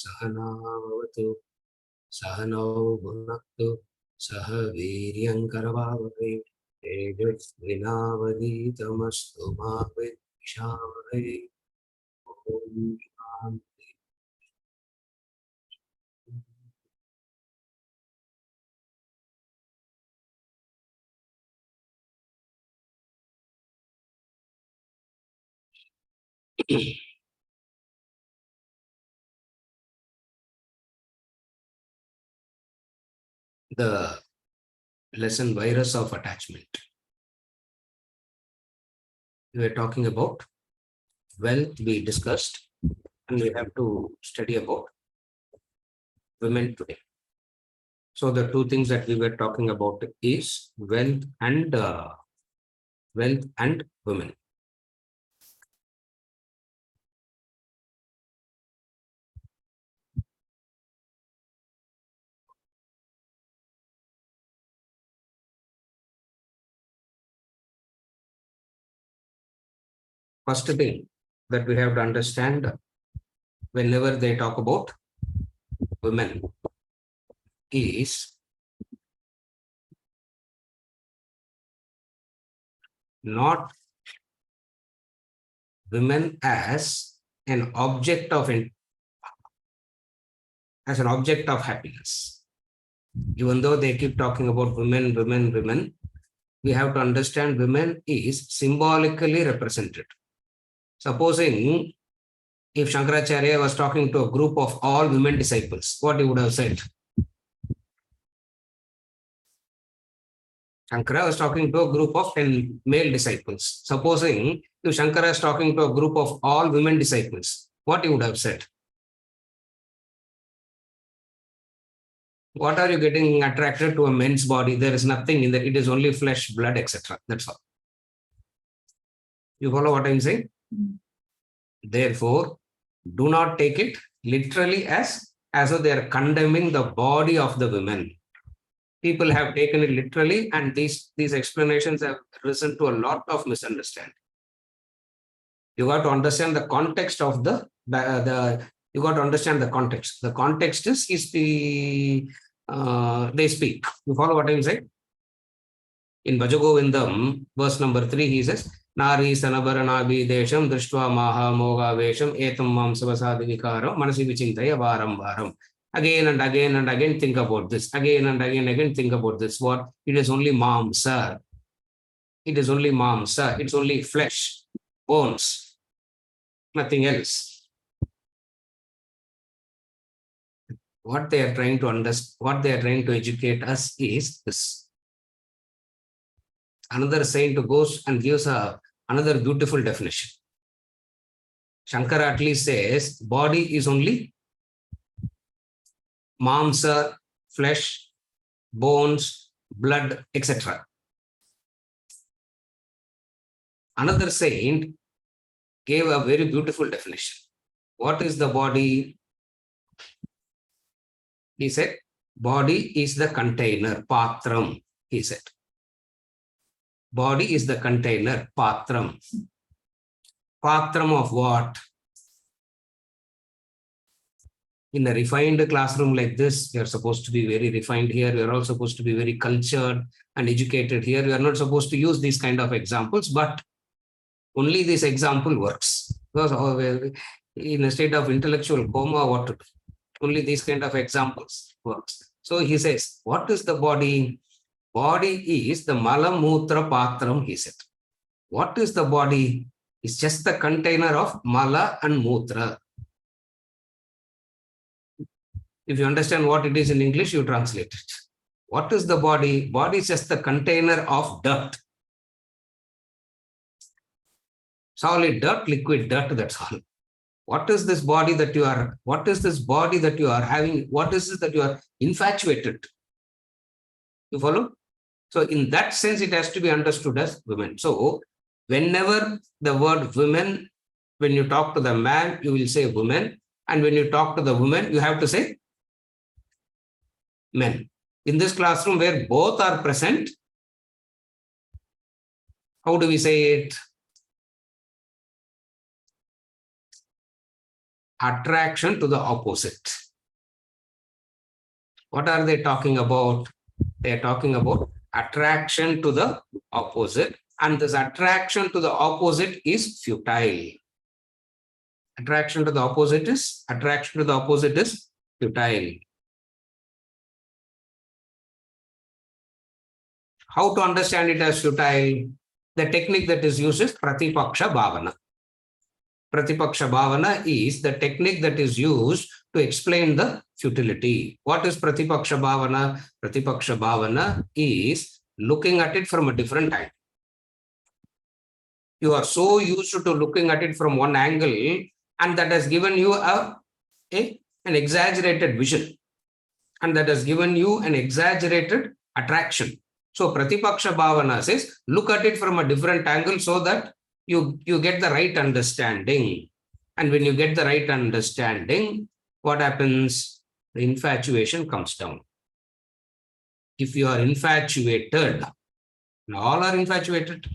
Sahanavavatu Sahanau Bhunaktu Saha Viryankaravavai Tejas Vinavaditamastu Bhavishavai Om Shanti. The lesson virus of attachment. We are talking about wealth we discussed, and we have to study about women today. So the two things that we were talking about is wealth and women. First thing that we have to understand whenever they talk about women is not women as an object of happiness. Even though they keep talking about women, we have to understand women is symbolically represented. Supposing if Shankaracharya was talking to a group of all women disciples, what he would have said? Shankara was talking to a group of 10 male disciples. Supposing if Shankara is talking to a group of all women disciples, what he would have said? What are you getting attracted to a men's body? There is nothing in that. It is only flesh, blood, etc. That's all. You follow what I'm saying? Therefore, do not take it literally as though they are condemning the body of the women. People have taken it literally, and these explanations have risen to a lot of misunderstanding. You got to understand the context of you got to understand the context. The context is they speak. You follow what I'm saying? In Bhajagovindam, verse number 3, he says, Nari Sanabaranabhi Desham Drishtva Maha Moga Vesham Etam Mam Savasadi Vikaram Manasi Vichintaya Varam Varam. Again and again think about this. Again and again think about this. What? It is only mamsa. It is only mamsa. It's only flesh, bones, nothing else. What they are trying to understand, what they are trying to educate us is this. Another saint goes and gives another beautiful definition. Shankara at least says body is only mamsa, flesh, bones, blood, etc. Another saint gave a very beautiful definition. What is the body? He said, body is the container, patram, he said. Body is the container, patram. Patram of what? In a refined classroom like this, we are supposed to be very refined here. We are all supposed to be very cultured and educated here. We are not supposed to use these kind of examples, but only this example works. Because in a state of intellectual coma, what to do? Only these kind of examples works. So he says, what is the body? Body is the mala mutra patram, he said. What is the body? It's just the container of mala and mutra. If you understand what it is in English, you translate it. What is the body? Body is just the container of dirt. Solid dirt, liquid dirt, that's all. What is this body that you are, what is this body that you are having? What is this that you are infatuated? You follow? So in that sense, it has to be understood as women. So whenever the word women, when you talk to the man, you will say women. And when you talk to the woman, you have to say men. In this classroom where both are present, how do we say it? attraction to the opposite. What are they talking about? They are talking about attraction to the opposite, and this attraction to the opposite is futile. Attraction to the opposite is futile. How to understand it as futile? The technique that is used is Pratipaksha Bhavana. Pratipaksha Bhavana is the technique that is used to explain the futility. What is Pratipaksha Bhavana? Pratipaksha Bhavana is looking at it from a different angle. You are so used to looking at it from one angle, and that has given you an exaggerated vision, and that has given you an exaggerated attraction. So Pratipaksha Bhavana says, look at it from a different angle so that you get the right understanding. And when you get the right understanding, what happens? The infatuation comes down. If you are infatuated, all are infatuated.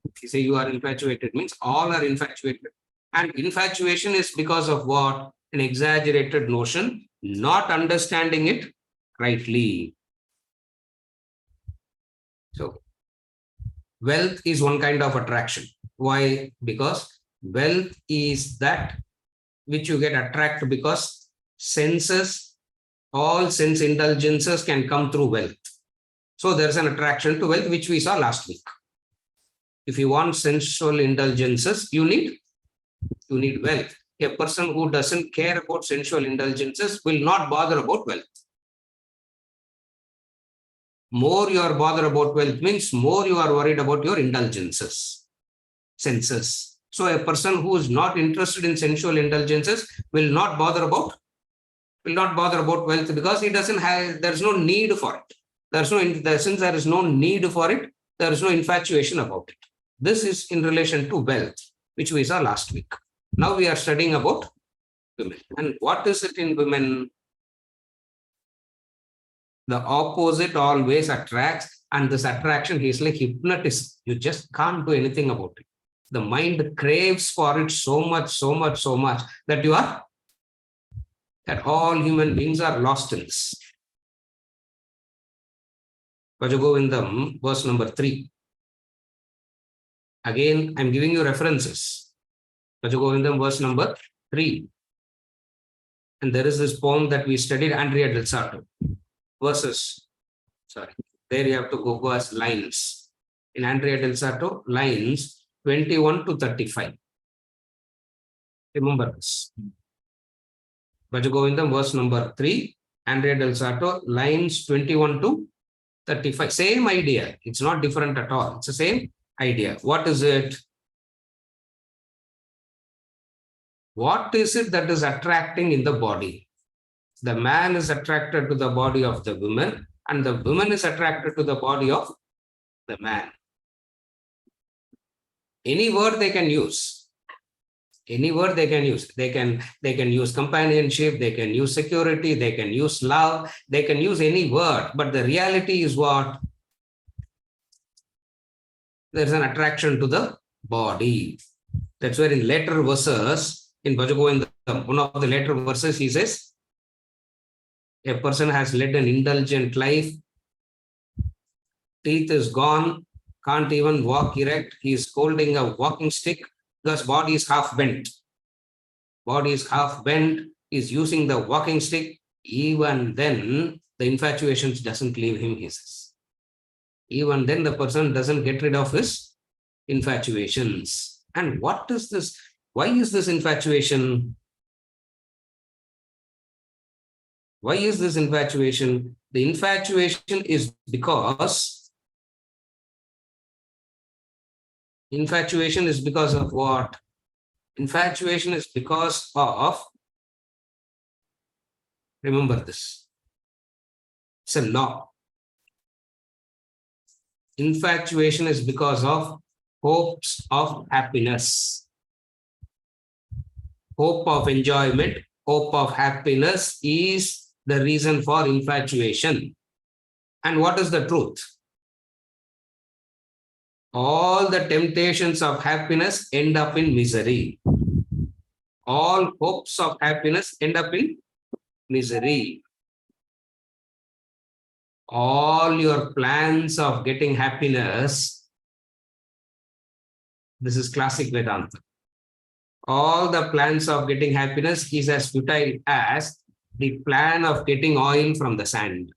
If you say you are infatuated, means all are infatuated. And infatuation is because of what? An exaggerated notion, not understanding it rightly. So, wealth is one kind of attraction. Why? Because wealth is that which you get attracted, because senses, all sense indulgences can come through wealth. So there's an attraction to wealth, which we saw last week. If you want sensual indulgences, you need wealth. A person who doesn't care about sensual indulgences will not bother about wealth. More you are bothered about wealth means more you are worried about your indulgences, senses. So a person who is not interested in sensual indulgences will not bother about wealth, because he doesn't have, there's no need for it. Since there is no need for it, there is no infatuation about it. This is in relation to wealth, which we saw last week. Now we are studying about women. And what is it in women? The opposite always attracts, and this attraction is like hypnotism. You just can't do anything about it. The mind craves for it so much that all human beings are lost in this. Bhajagovindam, verse number 3. Again, I'm giving you references. Bhajagovindam, verse number 3. And there is this poem that we studied, Andrea del Sarto. There you have to go as lines. In Andrea del Sarto, lines 21 to 35. Remember this. Bhajagovindam, verse number 3, Andrea del Sarto, lines 21 to 35. Same idea. It's not different at all. It's the same idea. What is it? What is it that is attracting in the body? The man is attracted to the body of the woman, and the woman is attracted to the body of the man. Any word they can use. Any word they can use. They can use companionship, they can use security, they can use love, they can use any word. But the reality is what? There's an attraction to the body. That's where in later verses, in Bhajagovindam, one of the later verses, he says, a person has led an indulgent life, teeth is gone, can't even walk erect, he is holding a walking stick because body is half bent. Body is half bent, is using the walking stick. Even then, the infatuation doesn't leave him, he says. Even then, the person doesn't get rid of his infatuations. And what is this? Why is this infatuation? Why is this infatuation? The infatuation is because of what? Infatuation is because of, remember this, it's a law. Infatuation is because of hopes of happiness, hope of enjoyment, hope of happiness is the reason for infatuation. And what is the truth? All the temptations of happiness end up in misery. all hopes of happiness end up in misery. All your plans of getting happiness, this is classic Vedanta. All the plans of getting happiness is as futile as the plan of getting oil from the sand.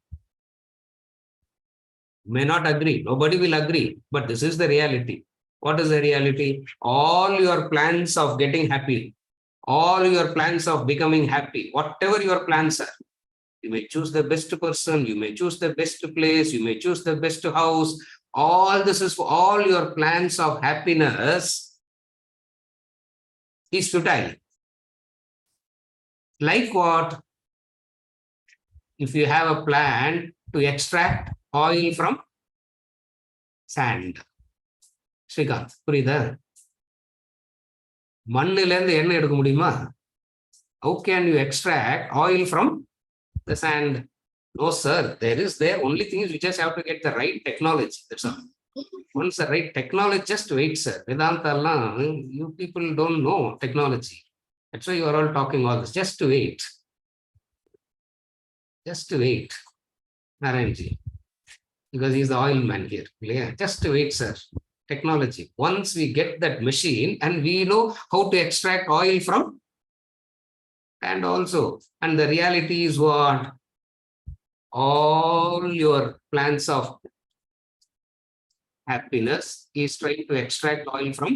May not agree, nobody will agree, but this is the reality. What is the reality? All your plans of getting happy, all your plans of becoming happy, whatever your plans are, you may choose the best person, you may choose the best place, you may choose the best house. All this is for all your plans of happiness is futile. Like what? If you have a plan to extract oil from sand. Srikanth, புரியுதா? மண்ணில இருந்து எண்ணெய் எடுக்க முடியுமா? How can you extract oil from the sand? No, sir. There. Only thing is we just have to get the right technology. That's all. Once the right technology, just wait, sir. Vedanta, you people don't know technology. That's why you are all talking all this. Just to wait. Just to wait. Narayanji. Because he's the oil man here. Yeah, just to wait, sir. Technology. Once we get that machine and we know how to extract oil from, and also, and the reality is what? All your plans of happiness is trying to extract oil from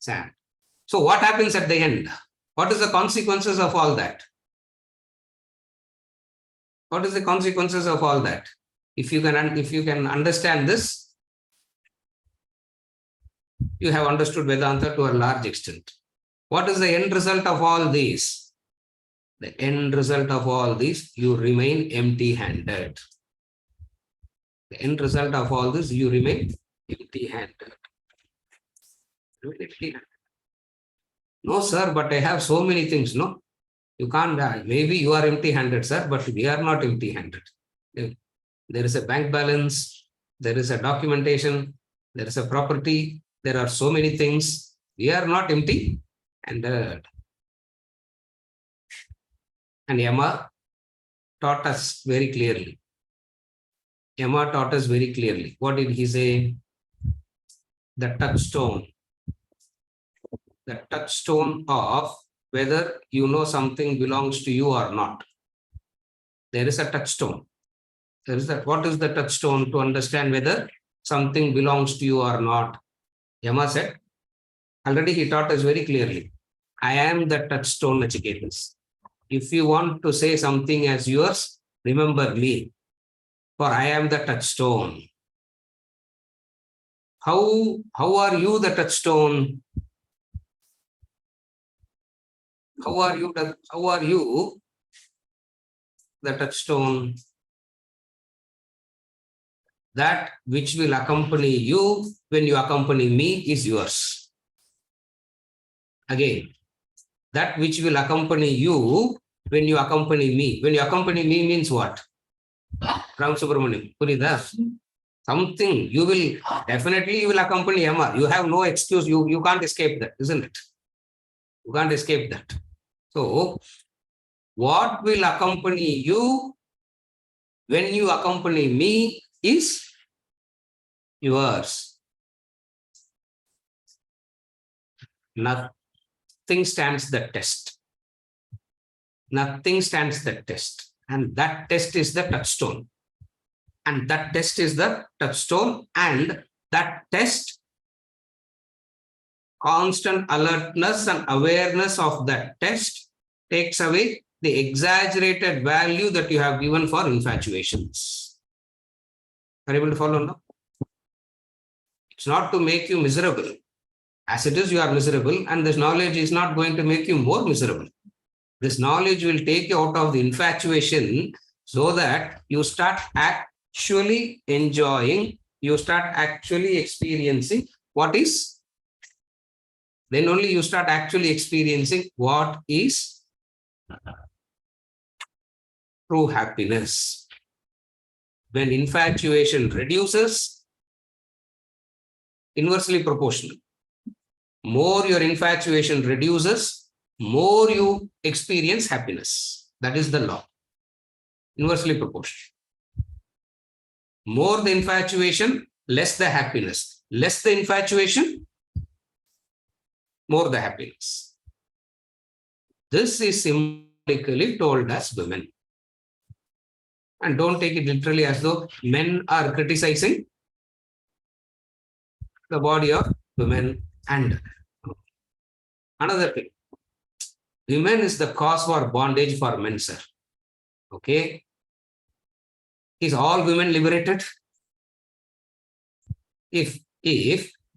sand. So what happens at the end? What is the consequences of all that? What is the consequences of all that? If you can understand this, you have understood Vedanta to a large extent. What is the end result of all these? The end result of all this, you remain empty-handed. The end result of all this, you remain empty-handed. No, sir, but I have so many things, no? You can't, maybe you are empty-handed, sir, but we are not empty-handed. There is a bank balance, there is a documentation, there is a property, there are so many things. We are not empty-handed. And Yama taught us very clearly. Yama taught us very clearly. What did he say? The touchstone. The touchstone of whether you know something belongs to you or not. There is a touchstone. There is that. What is the touchstone to understand whether something belongs to you or not? Yama said, already he taught us very clearly. I am the touchstone, Nachiketas. If you want to say something as yours, remember me, for I am the touchstone. How are you the touchstone? How are you the touchstone? That which will accompany you when you accompany me is yours. Again, that which will accompany you when you accompany me. When you accompany me means what? Ram Subramaniam, Purida. Something you will definitely you will accompany Yama. You have no excuse. You can't escape that, isn't it? You can't escape that. So, what will accompany you when you accompany me is yours. Nothing stands the test. Nothing stands the test. And that test is the touchstone. And that test is the touchstone. And that test, constant alertness and awareness of that test takes away the exaggerated value that you have given for infatuations. Are you able to follow now? It's not to make you miserable. As it is, you are miserable, and this knowledge is not going to make you more miserable. This knowledge will take you out of the infatuation so that you start actually enjoying, you start actually experiencing what is, then only you start actually experiencing what is true happiness. When infatuation reduces, inversely proportional. more your infatuation reduces, more you experience happiness. That is the law. Inversely proportional. More the infatuation, less the happiness. Less the infatuation, more the happiness. This is symbolically told as women. And don't take it literally as though men are criticizing the body of women. And another thing, women is the cause for bondage for men, sir. Okay. Is all women liberated? If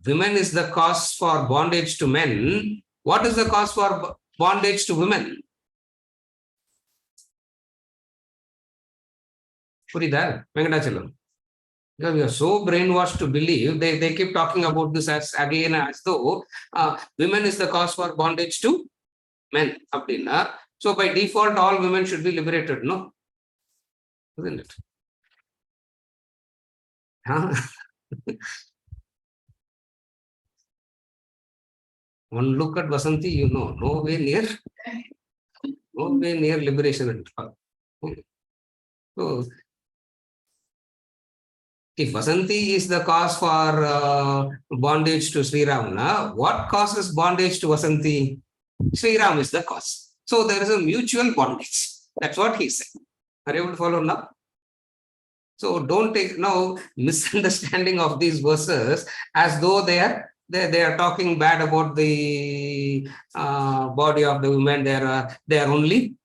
women is the cause for bondage to men, what is the cause for bondage to women? Purida, Venkatachalam. Because we are so brainwashed to believe, they keep talking about this as again as though women is the cause for bondage to men. So by default, all women should be liberated, no? Isn't it? Huh? One look at Vasanti, you know, no way near liberation at all. So if Vasanti is the cause for bondage to Sri Ram, what causes bondage to Vasanti? Sri Ram is the cause. So there is a mutual bondage. That's what he said. Are you able to follow now? So don't take no misunderstanding of these verses as though they are talking bad about the body of the women. They are only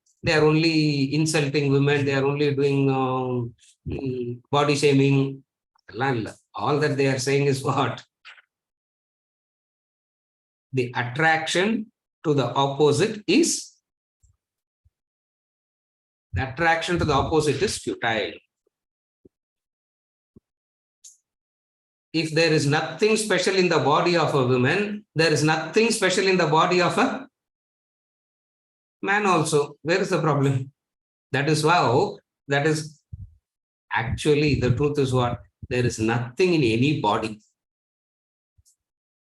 insulting women. They are only doing body shaming. All that they are saying is what? The attraction to the opposite is futile. If there is nothing special in the body of a woman, there is nothing special in the body of a man also. Where is the problem? That is actually the truth is what? There is nothing in any body.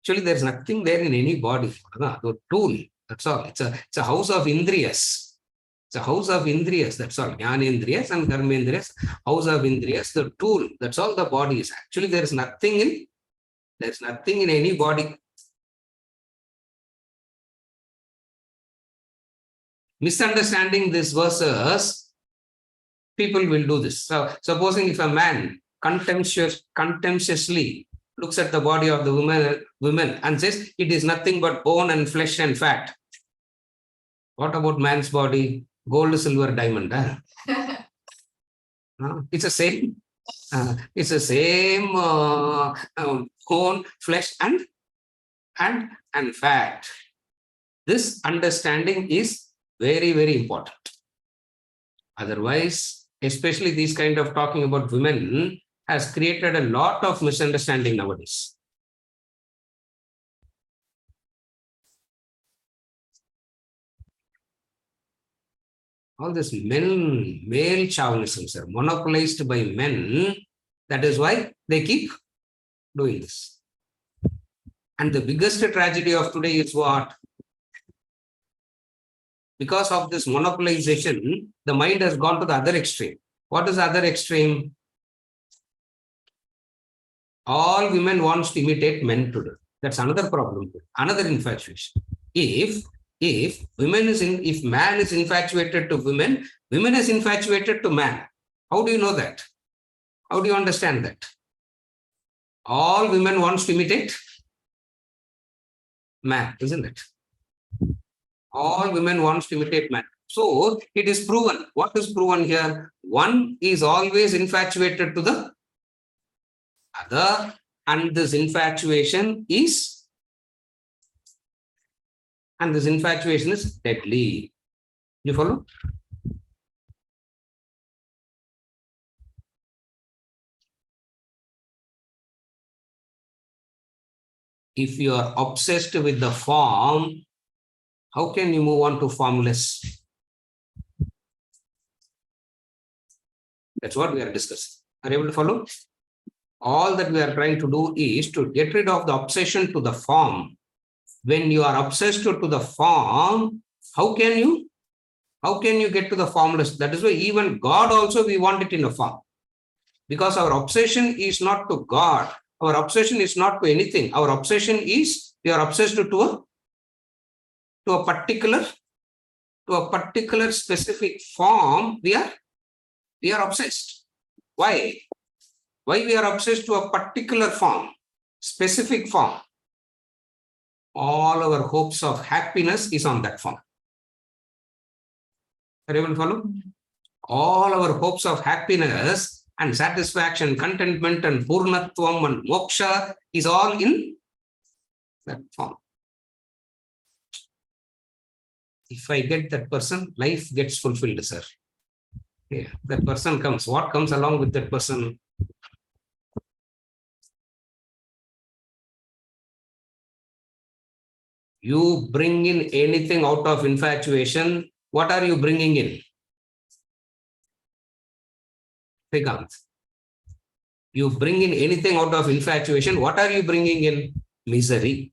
Actually, there is nothing there in any body. The tool, that's all. It's a house of indriyas. It's a house of indriyas, that's all. Jnanendriyas and karmendriyas, house of indriyas, the tool, that's all the body is. Actually, there is nothing in any body. Misunderstanding these verses, people will do this. So, supposing if a man contemptuously looks at the body of the woman and says it is nothing but bone and flesh and fat. What about man's body? Gold, silver, diamond. It's the same. It's the same bone, flesh, and fat. This understanding is very, very important. Otherwise, especially these kind of talking about women has created a lot of misunderstanding nowadays. All this male chauvinism, sir, monopolized by men. That is why they keep doing this. And the biggest tragedy of today is what? Because of this monopolization, the mind has gone to the other extreme. What is the other extreme? All women wants to imitate men today. That's another problem, another infatuation. If man is infatuated to women is infatuated to man. How do you know that? How do you understand that? All women wants to imitate man, isn't it? All women wants to imitate man. So it is proven. What is proven here? One is always infatuated to the other, and this infatuation is deadly. You follow? If you are obsessed with the form, how can you move on to formless? That's what we are discussing. Are you able to follow? All that we are trying to do is to get rid of the obsession to the form. when you are obsessed to the form, how can you get to the formless? That is why even God also we want it in a form. Because our obsession is not to God. Our obsession is not to anything. Our obsession is we are obsessed to a particular specific form. We are obsessed. Why? Why we are obsessed to a particular form, specific form? All our hopes of happiness is on that form. Are you able to follow? All our hopes of happiness and satisfaction, contentment and purnatvam and moksha is all in that form. If I get that person, life gets fulfilled, sir. Yeah, that person comes. What comes along with that person? You bring in anything out of infatuation. What are you bringing in? Shrikant. You bring in anything out of infatuation. What are you bringing in? Misery.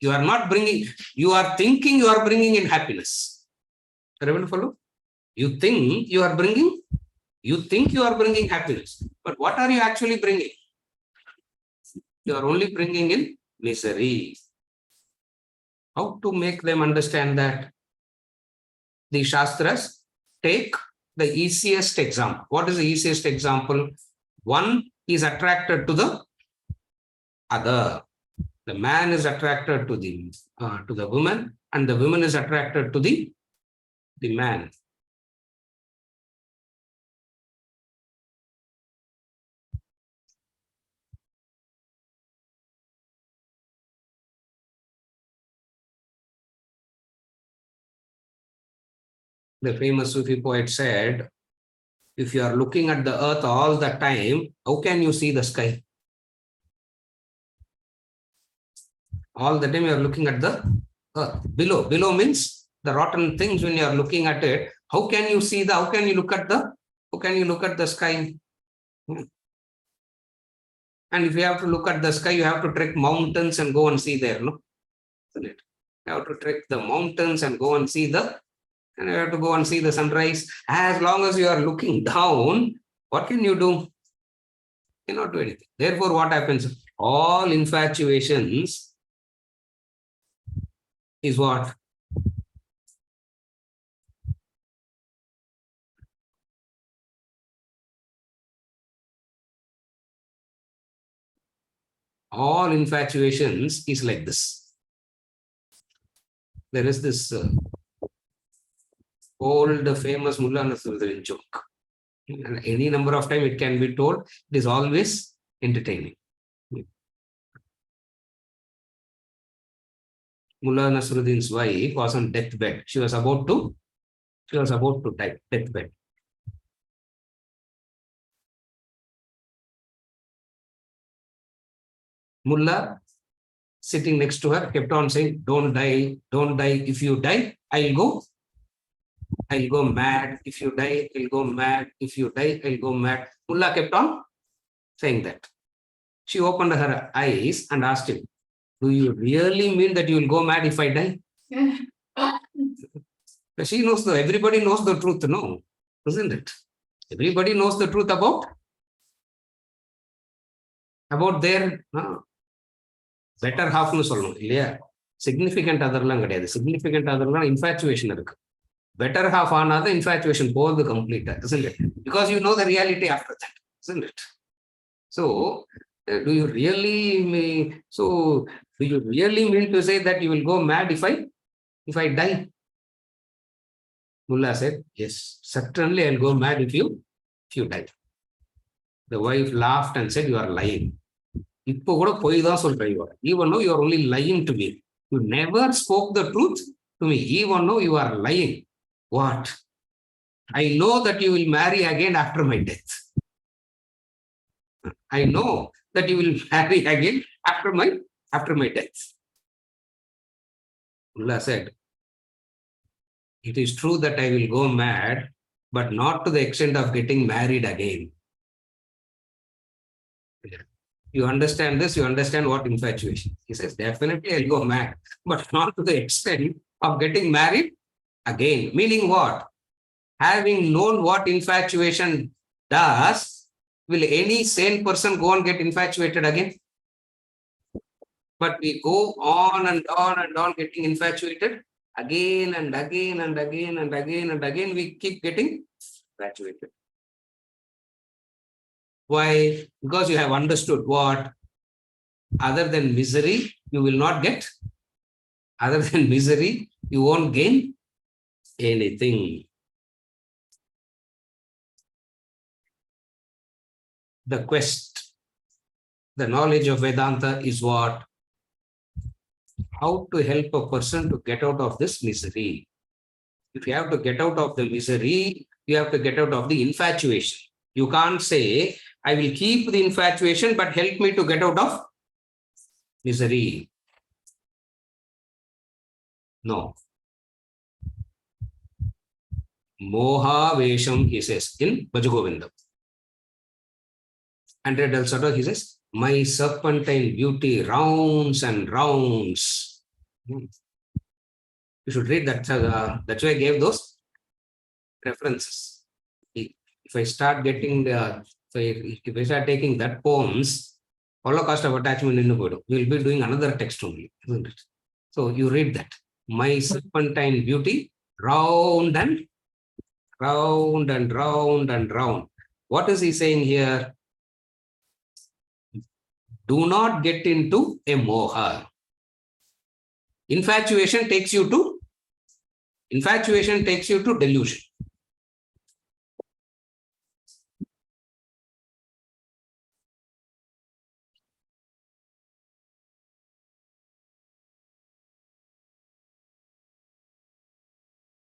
You are not bringing, you are thinking you are bringing in happiness. Are you able to follow? You think you are bringing happiness. But what are you actually bringing? You are only bringing in misery. How to make them understand that? The Shastras take the easiest example. What is the easiest example? One is attracted to the other. The man is attracted to the woman, and the woman is attracted to the man. The famous Sufi poet said, if you are looking at the earth all the time, how can you see the sky? All the time you are looking at the earth. Below means the rotten things. When you are looking at it, how can you look at the sky? And if you have to look at the sky, you have to trek mountains and go and see there, no? You have to trek the mountains and go and see and you have to go and see the sunrise. As long as you are looking down, what can you do? You cannot do anything. Therefore, what happens? All infatuations is what? All infatuations is like this. There is this old famous Mullah Nasruddin joke. And any number of times it can be told, it is always entertaining. Mullah Nasruddin's wife was on deathbed. She was about to die, deathbed. Mullah sitting next to her kept on saying, don't die. If you die, I'll go mad. If you die, I'll go mad. If you die, I'll go mad. Mullah kept on saying that. She opened her eyes and asked him, do you really mean that you will go mad if I die? She knows everybody knows the truth, no? Isn't it? Everybody knows the truth about their better half னு சொல்லணும் இல்லையா? Significant அதர்லாம் கிடையாது. Significant அதர்லாம் infatuation இருக்கு. Better half ஆனாதான் infatuation போகுது கம்ப்ளீட்டா, isn't it? Because you know the reality after that, isn't it? So do you really mean to say that you will go mad if I die? Mullah said, yes, certainly I'll go mad if you die. The wife laughed and said, you are lying. இப்போ கூட பொய் தான் சொல்றீங்க. Even though you are only lying to me. You never spoke the truth to me. Even though you are lying. What? I know that you will marry again after my death. I know that you will marry again after my death. Mullah said, it is true that I will go mad, but not to the extent of getting married again. You understand this, you understand what infatuation. He says, definitely I'll go mad, but not to the extent of getting married again. Meaning what? Having known what infatuation does, will any sane person go and get infatuated again? But we go on and on and on getting infatuated again and again and again and again and again. We keep getting infatuated. Why? Because you have understood what? Other than misery, you will not get. Other than misery, you won't gain anything. The quest, the knowledge of Vedanta is what? How to help a person to get out of this misery. If you have to get out of the misery, you have to get out of the infatuation. You can't say, I will keep the infatuation, but help me to get out of misery. No. Moha Vesham, he says in Bhajagovindam. And also he says, my serpentine beauty rounds and rounds. You should read that. That's why I gave those references. If I start getting the, if I start taking that poems, Holocaust of attachment in the Buddha, we will be doing another text only, isn't it? So you read that. My serpentine beauty, round and round and round and round. What is he saying here? Do not get into a moha. Infatuation takes you to delusion.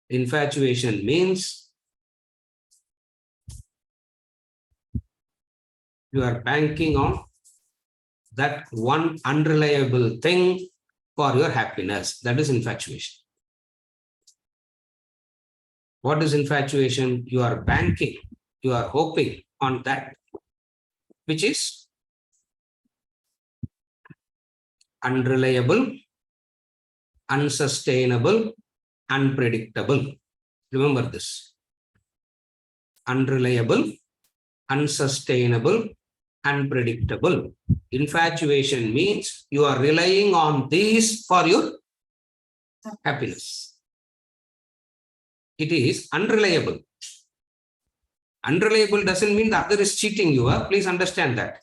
Infatuation means you are banking on that one unreliable thing for your happiness. That is infatuation. What is infatuation? You are banking, you are hoping on that which is unreliable, unsustainable, unpredictable. Remember this. Unreliable, unsustainable, unpredictable. Infatuation means you are relying on these for your happiness. It is unreliable. Unreliable doesn't mean the other is cheating you. Please understand that.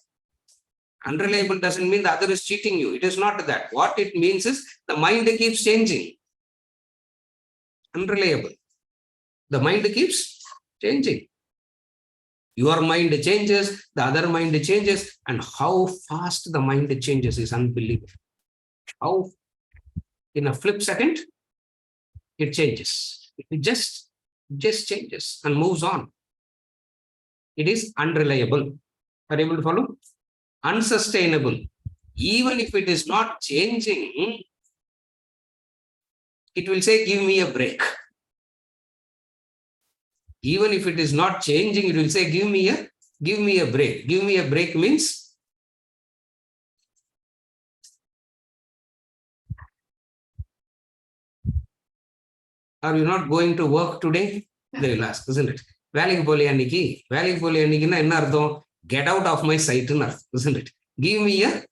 Unreliable doesn't mean the other is cheating you. It is not that. What it means is the mind keeps changing. Unreliable. The mind keeps changing. Your mind changes, the other mind changes, and how fast the mind changes is unbelievable. How in a flip second, it changes. It just changes and moves on. It is unreliable. Are you able to follow? Unsustainable. Even if it is not changing, it will say, give me a break. Even if it is not changing, it will say, give me a break. Give me a break means are you not going to work today? They will ask, isn't it? Get out of my sight, isn't it? Give me a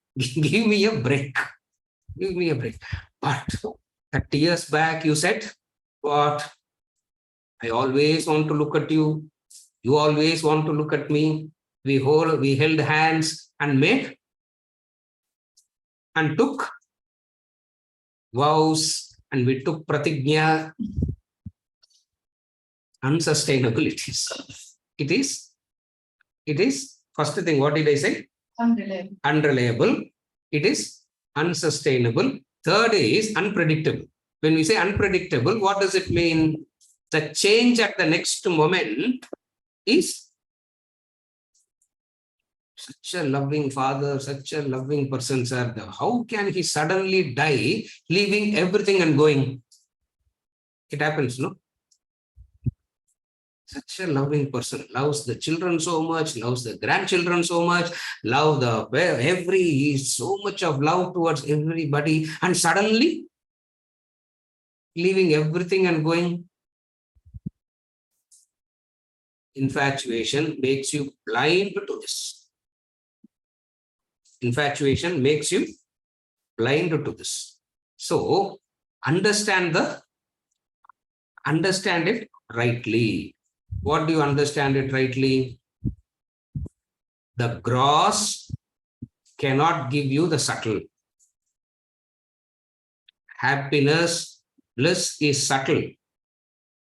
break. Give me a break. But 30 years back, you said, what? I always want to look at you. You always want to look at me. We held hands and made and took vows and we took pratignya. Unsustainable it is. It is first thing. What did I say? Unreliable. It is unsustainable. Third is unpredictable. When we say unpredictable, what does it mean? The change at the next moment is such a loving father, such a loving person, sir. How can he suddenly die, leaving everything and going? It happens, no? Such a loving person, loves the children so much, loves the grandchildren so much, love the so much of love towards everybody, and suddenly leaving everything and going. Infatuation makes you blind to this. Infatuation makes you blind to this. So understand it rightly. What do you understand it rightly? The gross cannot give you the subtle. Happiness, bliss is subtle.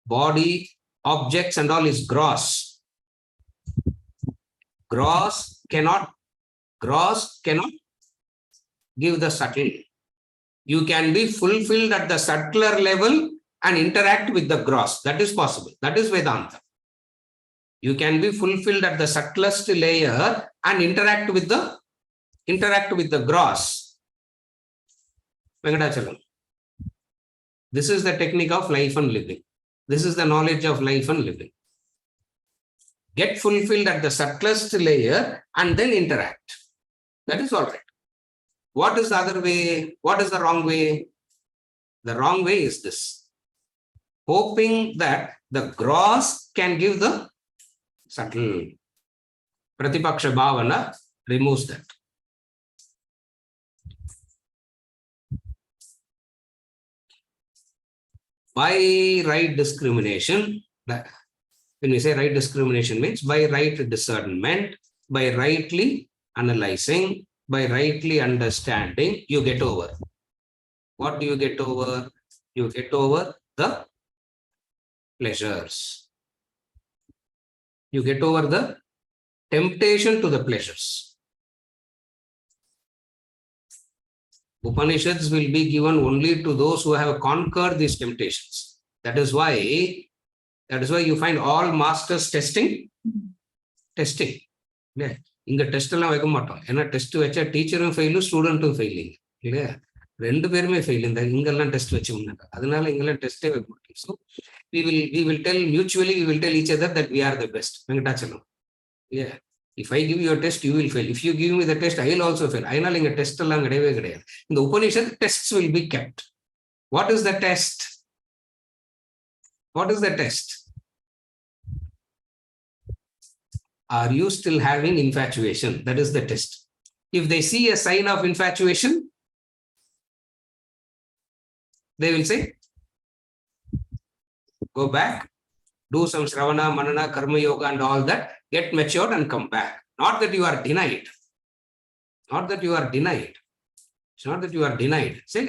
Body, objects and all is gross. Gross cannot give the subtle. You can be fulfilled at the subtler level and interact with the gross. That is possible. That is Vedanta. You can be fulfilled at the subtlest layer and interact with the gross. Venkatachalam. This is the technique of life and living. This is the knowledge of life and living. Get fulfilled at the subtlest layer and then interact. That is all right. What is the other way? What is the wrong way? The wrong way is this. Hoping that the gross can give the subtle. Pratipaksha Bhavana removes that. By right discrimination, when we say right discrimination means by right discernment, by rightly analyzing, by rightly understanding, you get over. What do you get over? You get over the pleasures. You get over the temptation to the pleasures. Upanishads will be given only to those who have conquered these temptations. That is why you find all masters testing. Yeah. இங்க test எல்லாம் வைக்க மாட்டோம். ஏன்னா test வச்சா டீச்சரும் fail, ஸ்டூடெண்ட்டும் failing இல்லையா? ரெண்டு பேருமே fail. இந்த இங்கெல்லாம் டெஸ்ட் வச்சு முன்னாங்க. அதனால இங்கெல்லாம் டெஸ்டே வைக்க மாட்டோம். So we will tell mutually, we will tell each other that we are the best. Venkatachalam. Yeah. If I give you a test, you will fail. If you give me the test, I will also fail. அதனால இங்க test எல்லாம் கிடையவே கிடையாது. இந்த Upanishad tests will be kept. What is the test? What is the test? Are you still having infatuation? That is the test. If they see a sign of infatuation, they will say, go back, do some Shravana, Manana, Karma Yoga and all that, get matured and come back. Not that you are denied. Not that you are denied. It's not that you are denied. Say,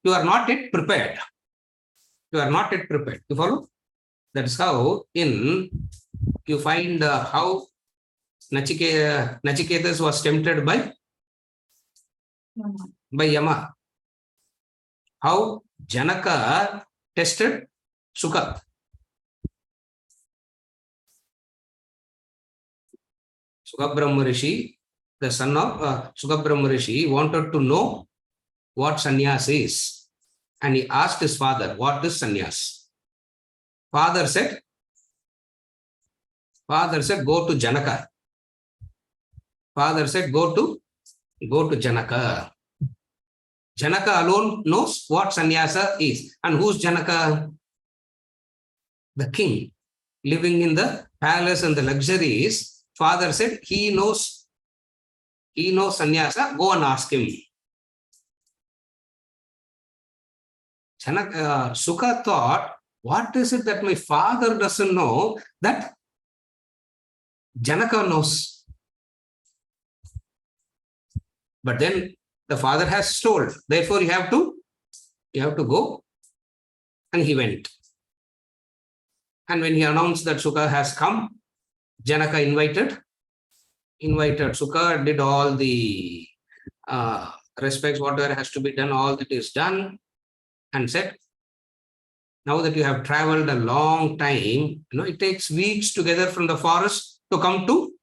you are not yet prepared. You are not yet prepared. You follow? That's how you find how Nachiketas was tempted by Yama. How Janaka tested Sukha. Sukhabrahma Rishi, the son of Sukhabrahma Rishi, wanted to know what sannyas is. And he asked his father, what is sannyas? Father said, go to Janaka. Father said, go to Janaka. Janaka alone knows what sannyasa is. And who's Janaka? The king, living in the palace and the luxuries. Father said, he knows sannyasa, go and ask him. Janaka, Sukha thought, what is it that my father doesn't know that Janaka knows? But then the father has told, therefore you have to go. And he went. And when he announced that Sukha has come, Janaka invited Sukha, did all the respects, whatever has to be done, all that is done, and said, now that you have traveled a long time, it takes weeks together from the forest to come to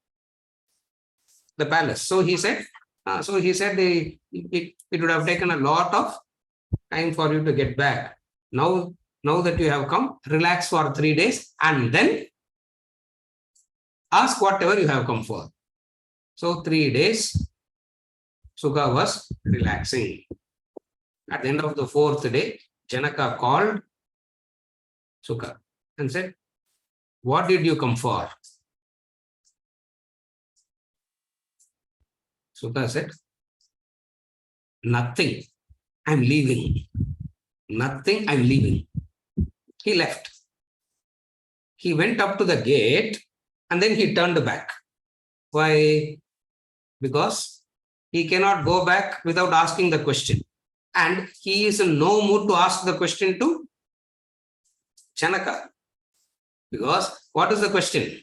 the palace. So he said, it would have taken a lot of time for you to get back. Now now that you have come, relax for 3 days and then ask whatever you have come for. So 3 days, Sukha was relaxing. At the end of the 4th day, Janaka called Sukha and said, what did you come for? Sukha said, nothing, I'm leaving. Nothing, I'm leaving. He left. He went up to the gate and then he turned back. Why? Because he cannot go back without asking the question. And he is in no mood to ask the question to Janaka. Because what is the question?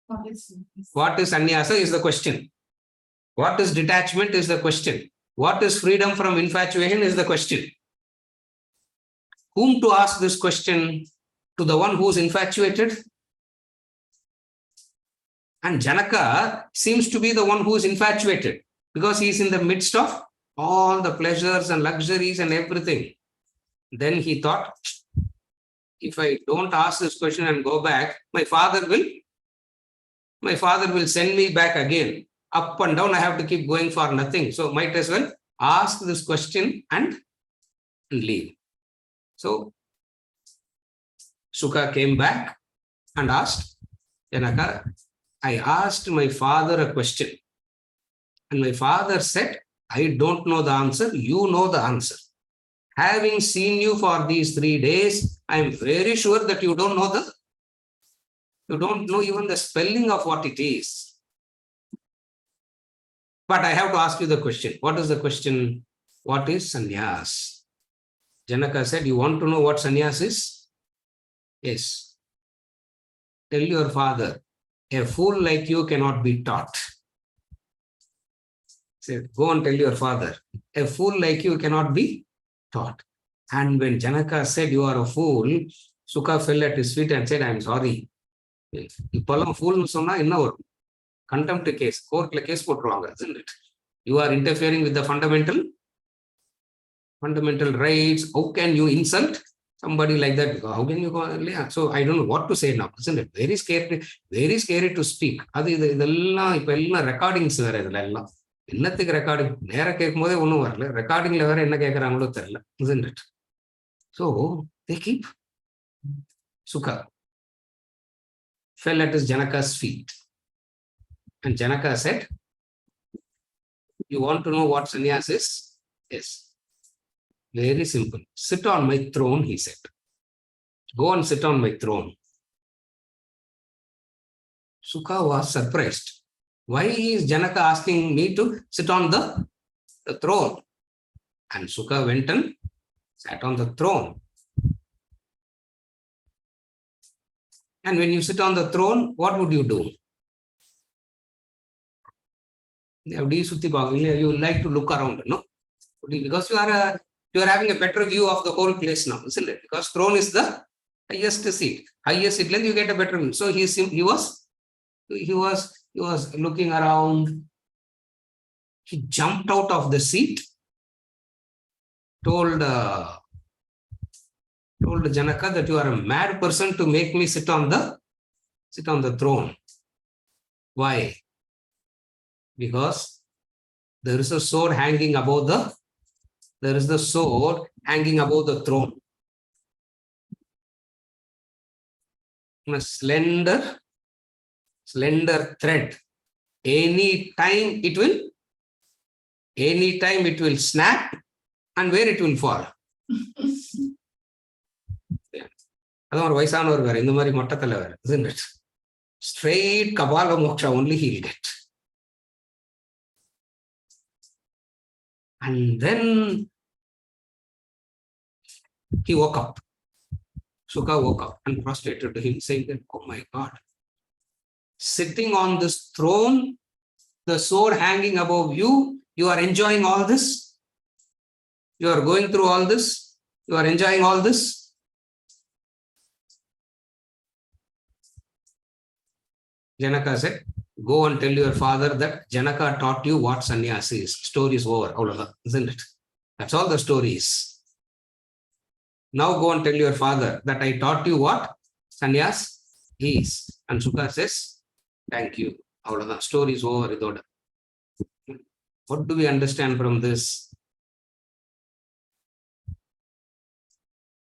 What is sannyasa is the question. What is detachment is the question. What is freedom from infatuation is the question. Whom to ask this question? To the one who is infatuated? And Janaka seems to be the one who is infatuated because he is in the midst of all the pleasures and luxuries and everything. Then he thought, if I don't ask this question and go back, my father will send me back again. Up and down, I have to keep going for nothing. So might as well ask this question and leave. So Sukha came back and asked Janaka, I asked my father a question. And my father said, I don't know the answer, you know the answer. Having seen you for these 3 days, I am very sure that you don't know even the spelling of what it is. But I have to ask you the question. What is the question? What is sannyas? Janaka said, you want to know what sannyas is? Yes. Tell your father, a fool like you cannot be taught. Said, go and tell your father, a fool like you cannot be taught. And when Janaka said, you are a fool, Sukha fell at his feet and said, I am sorry. Ipallam fool sonna enna varum? Contempt case, court case potruvanga, isn't it? You are interfering with the fundamental rights. How can you insult somebody like that? How can you go? So I don't know what to say now, isn't it? Very scary to speak. இதெல்லாம் இப்ப எல்லாம் recordings வேற இதுல எல்லாம் என்னத்துக்கு recording நேர கேட்கும் போதே ஒன்றும் வரல ரெக்கார்டிங்ல வேற என்ன கேட்கறாங்களோ தெரியல, isn't it? So they keep Sukha fell at his Janaka's feet. And Janaka said, you want to know what sannyas is? Yes. Very simple. Sit on my throne, he said. Go and sit on my throne. Sukha was surprised. Why is Janaka asking me to sit on the throne? And Sukha went and sat on the throne. And when you sit on the throne, what would you do? You like to look around, no? Because you are having a better view of the whole place now, isn't it? Because throne is the highest seat. Highest seat, then you get a better view. So he was looking around. He jumped out of the seat, told Janaka that you are a mad person to make me sit on the throne. Why? Because there is a sword hanging above the throne. A slender thread. Any time it will snap, and where it will fall. Isn't it? Straight Kabala Moksha only he'll get. And then he woke up. Sukha woke up and prostrated to him, saying that, oh my God, sitting on this throne, the sword hanging above you, you are enjoying all this? You are going through all this? You are enjoying all this? Janaka said, go and tell your father that Janaka taught you what sannyas is. Story is over, isn't it? That's all the story is. Now go and tell your father that I taught you what sannyas is. And Sukha says, thank you. The story is over. What do we understand from this?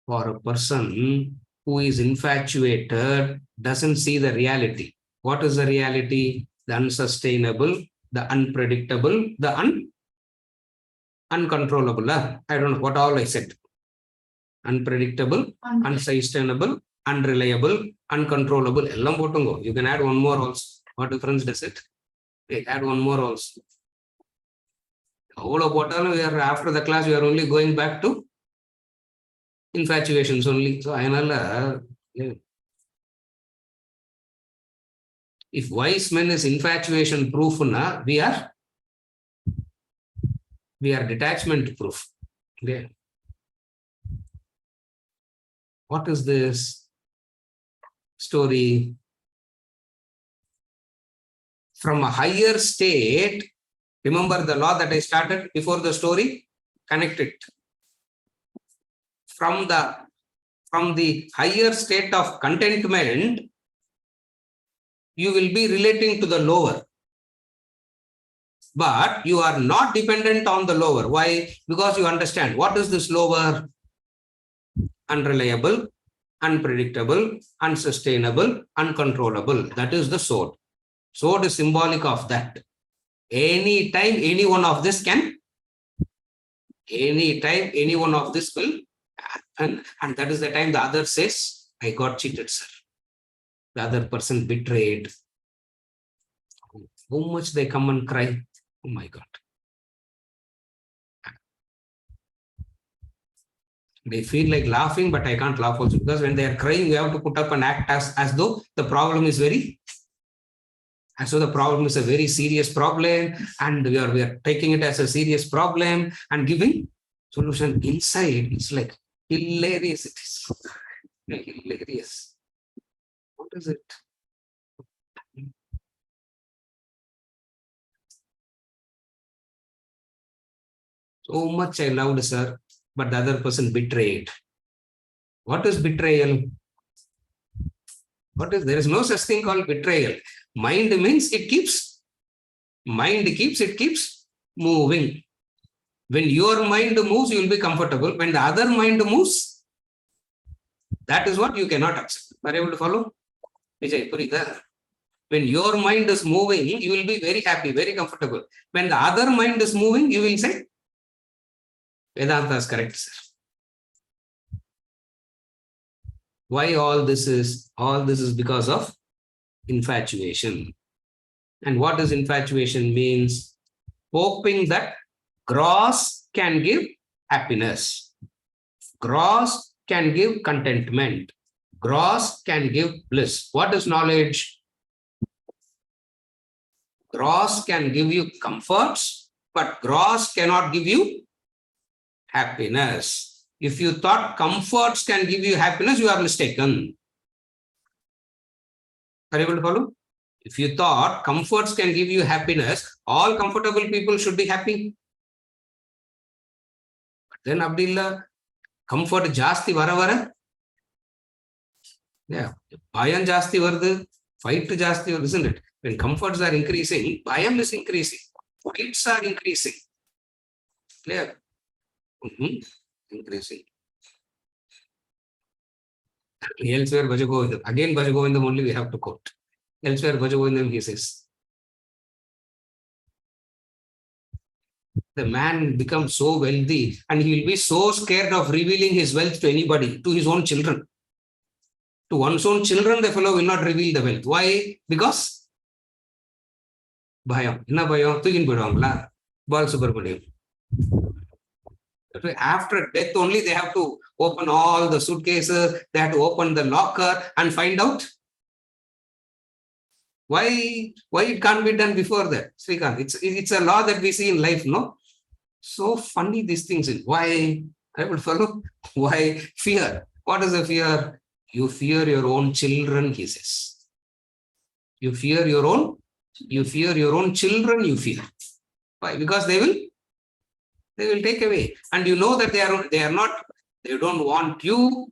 For a person who is infatuated, doesn't see the reality. What is the reality? The unsustainable, the unpredictable, the uncontrollable. I don't know what all I said. Unpredictable, unsustainable, unreliable, uncontrollable. You can add one more also. What difference does it? Add one more also. We are after the class, we are only going back to infatuations only. So if wise men is infatuation proof, we are detachment proof. What is this story? From a higher state, remember the law that I started before the story? Connect it. From the higher state of contentment, you will be relating to the lower. But you are not dependent on the lower. Why? Because you understand what is this lower? Unreliable, unpredictable, unsustainable, uncontrollable. That is the sword. Sword is symbolic of that. Anytime any one of this will, and that is the time the other says, I got cheated, sir. The other person betrayed. How much they come and cry. Oh my God. They feel like laughing, but I can't laugh also, because when they are crying, we have to put up an act as though the problem is a very serious problem, and we are taking it as a serious problem and giving solution. Inside, it's like hilarious. It is hilarious. What is it? So much I loved, sir, but the other person betrayed. What is betrayal? There is no such thing called betrayal. Mind means it keeps moving. When your mind moves, you will be comfortable. When the other mind moves, that is what you cannot accept. Are you able to follow? When your mind is moving, you will be very happy, very comfortable. When the other mind is moving, you will say, Vedanta is correct, sir. Why all this is? All this is because of infatuation. And what does infatuation means? Hoping that gross can give happiness. Gross can give contentment. Gross can give bliss. What is knowledge? Gross can give you comforts, but gross cannot give you happiness. If you thought comforts can give you happiness, you are mistaken. Are you able to follow? If you thought comforts can give you happiness, all comfortable people should be happy. But then Abdullah, comfort jasti vara. Yeah, bayam jasti vardu, fight jasti vardu, isn't it? When comforts are increasing, bayam is increasing, fights are increasing. Clear? Increasing. Elsewhere, Bhajagovindam. Again, Bhajagovindam only we have to quote. Elsewhere, Bhajagovindam, he says, the man becomes so wealthy and he will be so scared of revealing his wealth to anybody, to his own children. To one's own children, the fellow will not reveal the wealth. Why? Because Bhayam. Inna Bhayam, Tugin Budangla, Bal Subramaniam. After death only, they have to open all the suitcases, they have to open the locker and find out why it can't be done before that. Srikant, it's a law that we see in life, no? So funny these things. Why? I will follow. Why? Fear. What is the fear? You fear your own children, he says. You fear your own children, you fear. Why? Because they will take away. And you know that they are not They don't want you,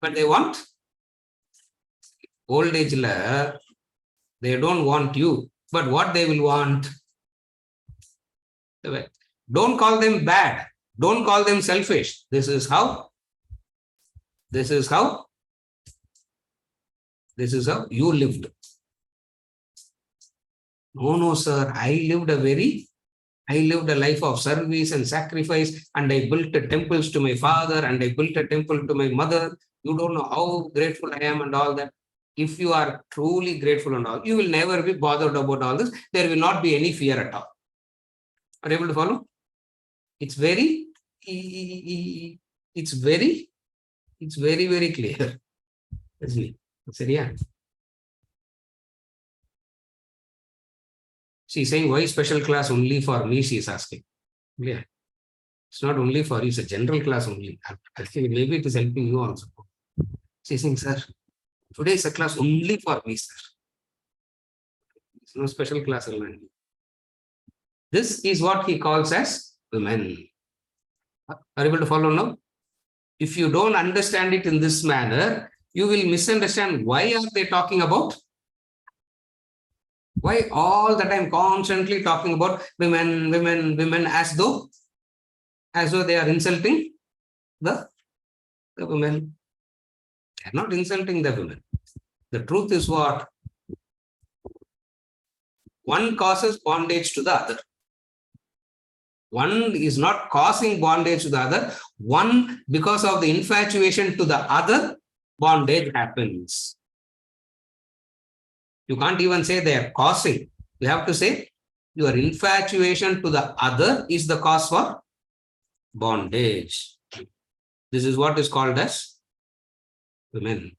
but they want old age. They don't want you, but what they will want? Don't call them bad. Don't call them selfish. This is how you lived. No, sir. I lived a life of service and sacrifice, and I built temples to my father, and I built a temple to my mother. You don't know how grateful I am and all that. If you are truly grateful and all, you will never be bothered about all this. There will not be any fear at all. Are you able to follow? It's very, very clear. Isn't it? Seriya? She's saying, why special class only for me? She's asking. Yeah. It's not only for you, it's a general class only. I think maybe it is helping you also. She's saying, sir, today is a class only for me, sir. It's no special class only. This is what he calls as women. Are you able to follow now? If you don't understand it in this manner, you will misunderstand why are they talking about? Why all the time constantly talking about women as though they are insulting the women. They are not insulting the women. The truth is what? One causes bondage to the other. One is not causing bondage to the other. One, because of the infatuation to the other, bondage happens. You can't even say they are causing. You have to say your infatuation to the other is the cause for bondage. This is what is called as women.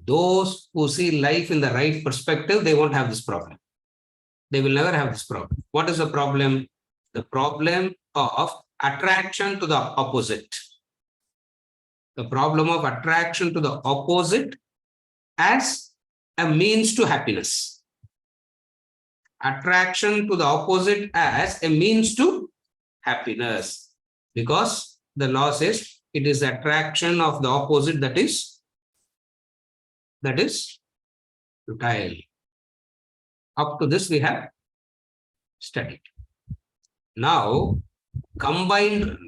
Those who see life in the right perspective, they won't have this problem. They will never have this problem. What is the problem? The problem of attraction to the opposite. The problem of attraction to the opposite as a means to happiness. Attraction to the opposite as a means to happiness. Because the law says it is attraction of the opposite that is futile. Up to this we have studied. Now, combined,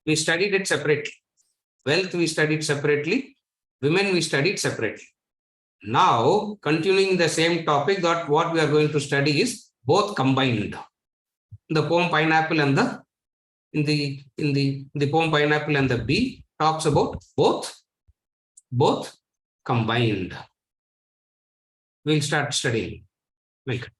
we studied it separately. Wealth we studied separately. Women we studied separately. Now, continuing the same topic, that what we are going to study is both combined. The poem Pineapple and the in the poem Pineapple and the Bee talks about both combined. We'll start studying like it.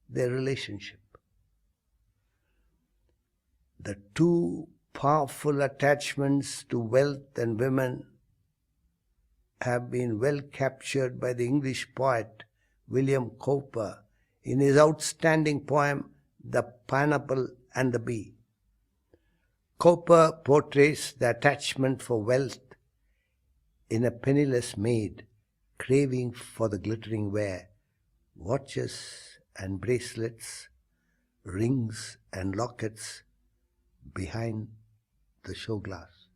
Their relationship. The two powerful attachments to wealth and women have been well captured by the English poet William Cowper in his outstanding poem The Pineapple and the Bee. Cowper portrays the attachment for wealth in a penniless maid craving for the glittering wear, watches and bracelets, rings and lockets behind the show glass,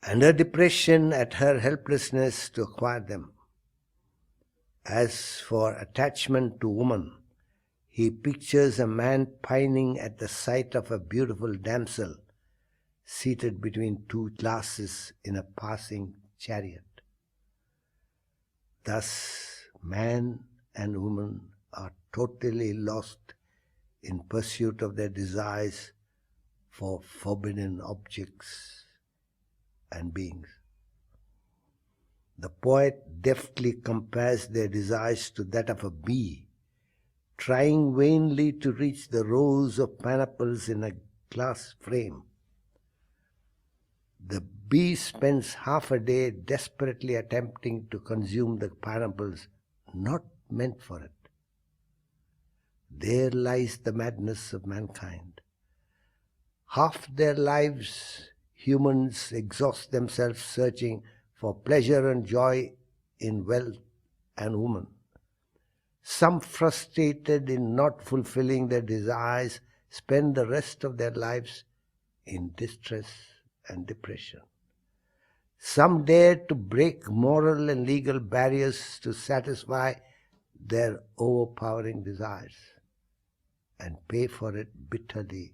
and her depression at her helplessness to acquire them. As for attachment to woman, he pictures a man pining at the sight of a beautiful damsel seated between two glasses in a passing chariot. Thus, man and woman are totally lost in pursuit of their desires for forbidden objects and beings. The poet deftly compares their desires to that of a bee, trying vainly to reach the rows of pineapples in a glass frame. The bee spends half a day desperately attempting to consume the pineapples not meant for it. There lies the madness of mankind. Half their lives, humans exhaust themselves searching for pleasure and joy in wealth and woman. Some, frustrated in not fulfilling their desires, spend the rest of their lives in distress and depression. Some dare to break moral and legal barriers to satisfy their overpowering desires and pay for it bitterly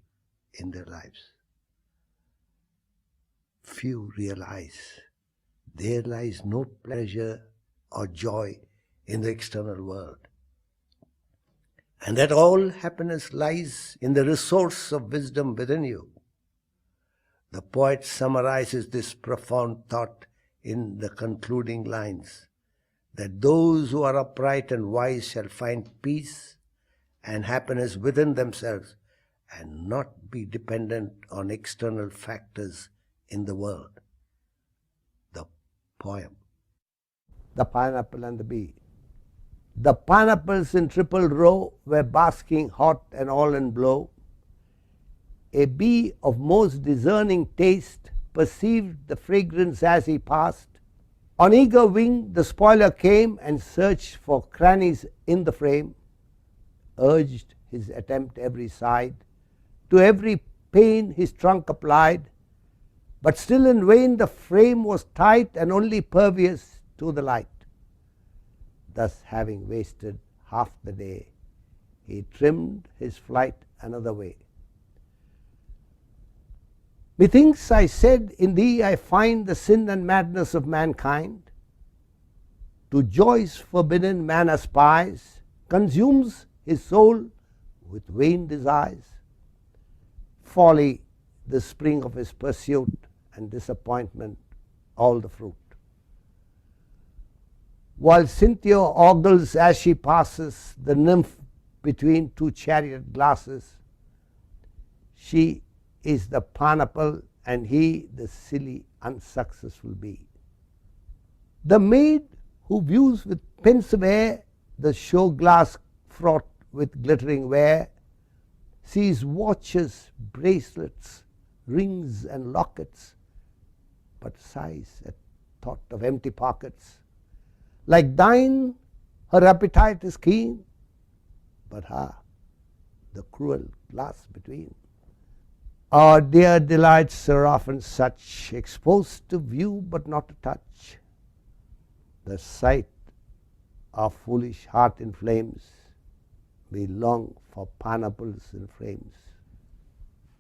in their lives. Few realize there lies no pleasure or joy in the external world, and that all happiness lies in the resource of wisdom within you. The poet summarizes this profound thought in the concluding lines, that those who are upright and wise shall find peace and happiness within themselves and not be dependent on external factors in the world. The poem. The Pineapple and the Bee. The pineapples in triple row were basking hot and all in blow. A bee of most discerning taste perceived the fragrance as he passed. On eager wing the spoiler came and searched for crannies in the frame, urged his attempt every side, to every pane his trunk applied, but still in vain the frame was tight and only pervious to the light. Thus having wasted half the day, he trimmed his flight another way. Methinks, I said, in thee I find the sin and madness of mankind. To joys forbidden man aspires, consumes his soul with vain desires. Folly, the spring of his pursuit, and disappointment, all the fruit. While Cynthia ogles as she passes, the nymph between two chariot glasses, she is the pineapple and he the silly unsuccessful bee. The maid who views with pensive air the show glass fraught with glittering ware, sees watches, bracelets, rings and lockets, but sighs at thought of empty pockets. Like thine, her appetite is keen, but the cruel glass between. Our dear delights are often such, exposed to view but not to touch. The sight our foolish heart inflames, we long for pineapples in frames.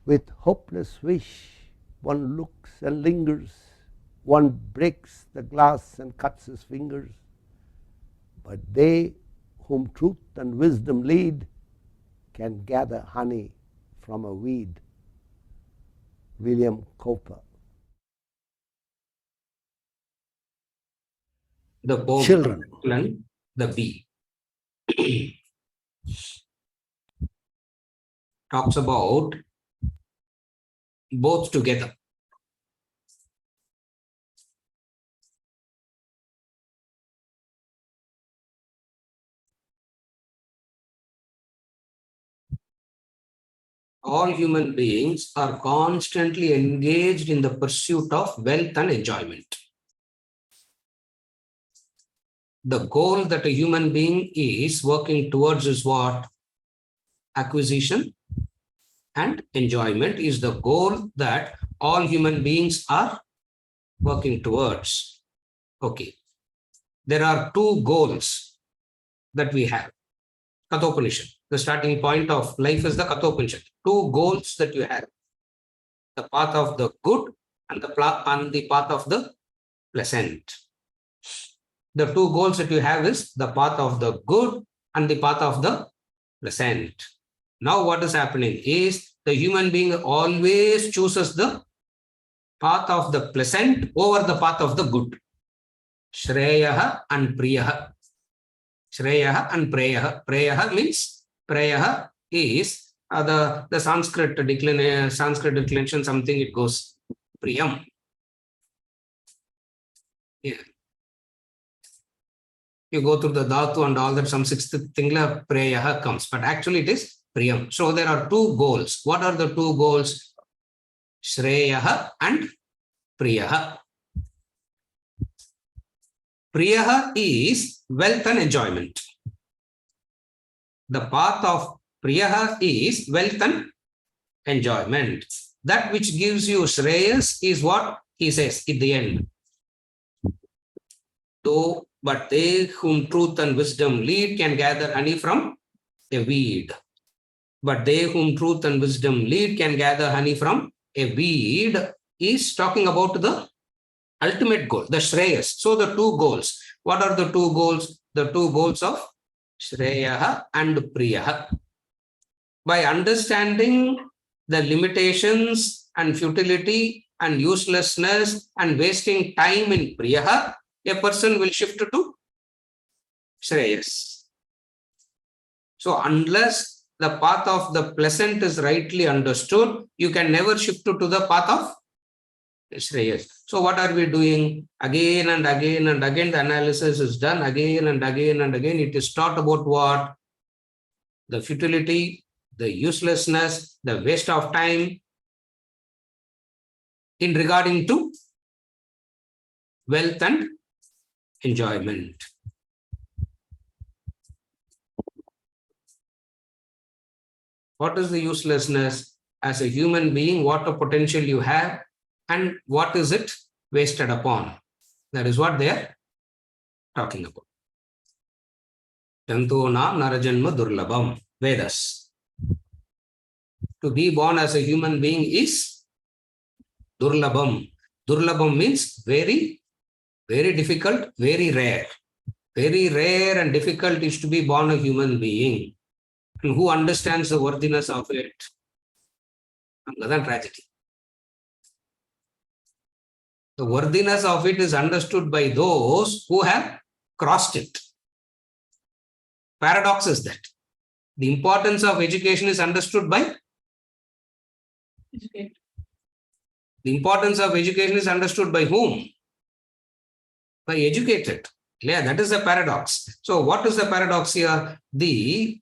With hopeless wish, one looks and lingers, one breaks the glass and cuts his fingers. But they whom truth and wisdom lead can gather honey from a weed. William Cowper. The poem Children. and the Bee talks about both together. All human beings are constantly engaged in the pursuit of wealth and enjoyment. The goal that a human being is working towards is what? Acquisition and enjoyment is the goal that all human beings are working towards. Okay. There are two goals that we have. Kathopanishad. The starting point of life is the Kathopanishad. Two goals that you have. The path of the good and the path of the pleasant. The two goals that you have is the path of the good and the path of the pleasant. Now what is happening is the human being always chooses the path of the pleasant over the path of the good. Shreyaha and Priyaha. Shreyaha and Preyaha. Preyaha means, Preyaha is the Sanskrit declension, something it goes Priyam. Yeah. You go through the Dhatu and all that, some sixth thing, Preyaha comes, but actually it is Priyam. So there are two goals. What are the two goals? Shreyaha and Priyaha. Priyaha is wealth and enjoyment. The path of Priyaha is wealth and enjoyment. That which gives you Shreyas is what he says at the end. Though, but they whom truth and wisdom lead can gather honey from a weed. But they whom truth and wisdom lead can gather honey from a weed is talking about the ultimate goal, the Shreyas. So the two goals. What are the two goals? The two goals of Shreyaha and Priyaha. By understanding the limitations and futility and uselessness and wasting time in Priyaha, a person will shift to Shreyas. So unless the path of the pleasant is rightly understood, you can never shift to the path of Shreyas. So what are we doing? Again and again and again, the analysis is done again and again and again. It is taught about what? The futility, the uselessness, the waste of time in regarding to wealth and enjoyment. What is the uselessness? As a human being, what a potential you have and what is it wasted upon? That is what they are talking about. Jantuna Narajanma Durlabham, Vedas. To be born as a human being is Durlabham. Durlabham means very, very difficult, very rare. Very rare and difficult is to be born a human being. And who understands the worthiness of it? Another tragedy. The worthiness of it is understood by those who have crossed it. Paradox is that the importance of education is understood by the importance of education is understood by whom? By educated. Yeah, that is the paradox. So what is the paradox here? The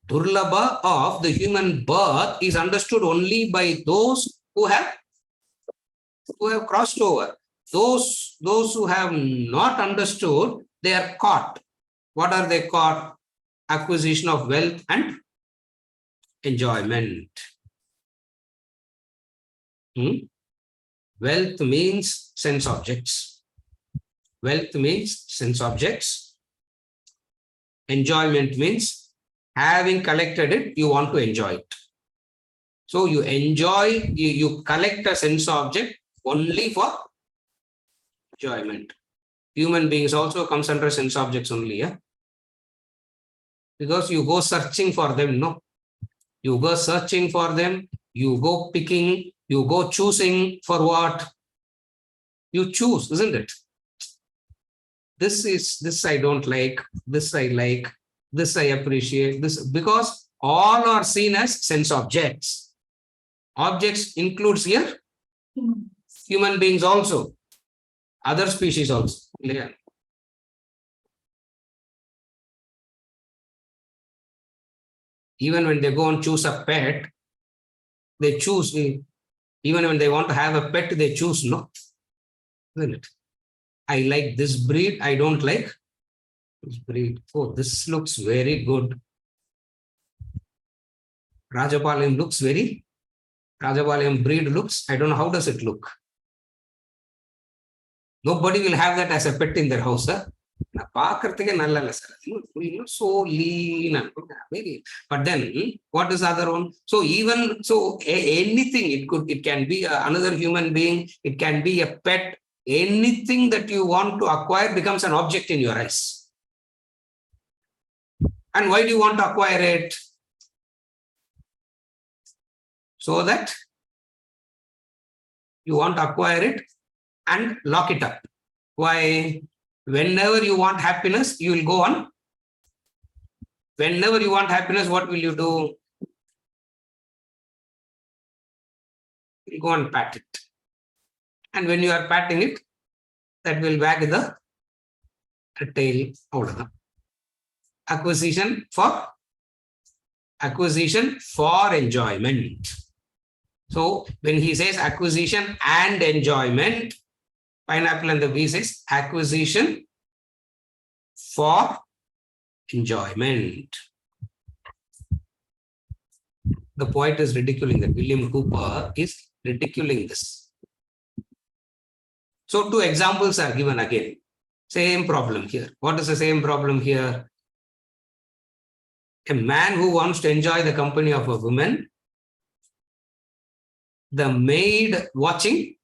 Durlabha of the human birth is understood only by those who have crossed over. Those who have not understood, they are caught. What are they caught? Acquisition of wealth and enjoyment. Wealth means sense objects. Wealth means sense objects. Enjoyment means having collected it, you want to enjoy it. So you enjoy, you collect a sense object only for enjoyment. Human beings also comes under sense objects only, yeah? Because you go searching for them, no? You go searching for them, you go picking, you go choosing for what? You choose, isn't it? This I don't like, this I like, this I appreciate, this, because all are seen as sense objects. Objects includes here human beings also, other species also. Yeah. Even when they go and choose a pet, they choose, even when they want to have a pet, they choose, no? Isn't it? I like this breed, I don't like this breed. Oh, this looks very good. Rajapalayam looks very, Rajapalayam breed looks, I don't know, how does it look? Nobody will have that as a pet in their house, sir. So lean and very, but then what is the other one? So even so, anything, it can be another human being, it can be a pet, anything that you want to acquire becomes an object in your eyes. And why do you want to acquire it? So that you want to acquire it and lock it up. Why? Whenever you want happiness, you will go on. Whenever you want happiness, what will you do? You go and pat it. And when you are patting it, that will wag the tail out. Acquisition for enjoyment. So when he says acquisition and enjoyment, pineapple and the bee says acquisition for enjoyment. The poet is ridiculing that. William Cooper is ridiculing this. So two examples are given again. Same problem here. What is the same problem here? A man who wants to enjoy the company of a woman, the maid watching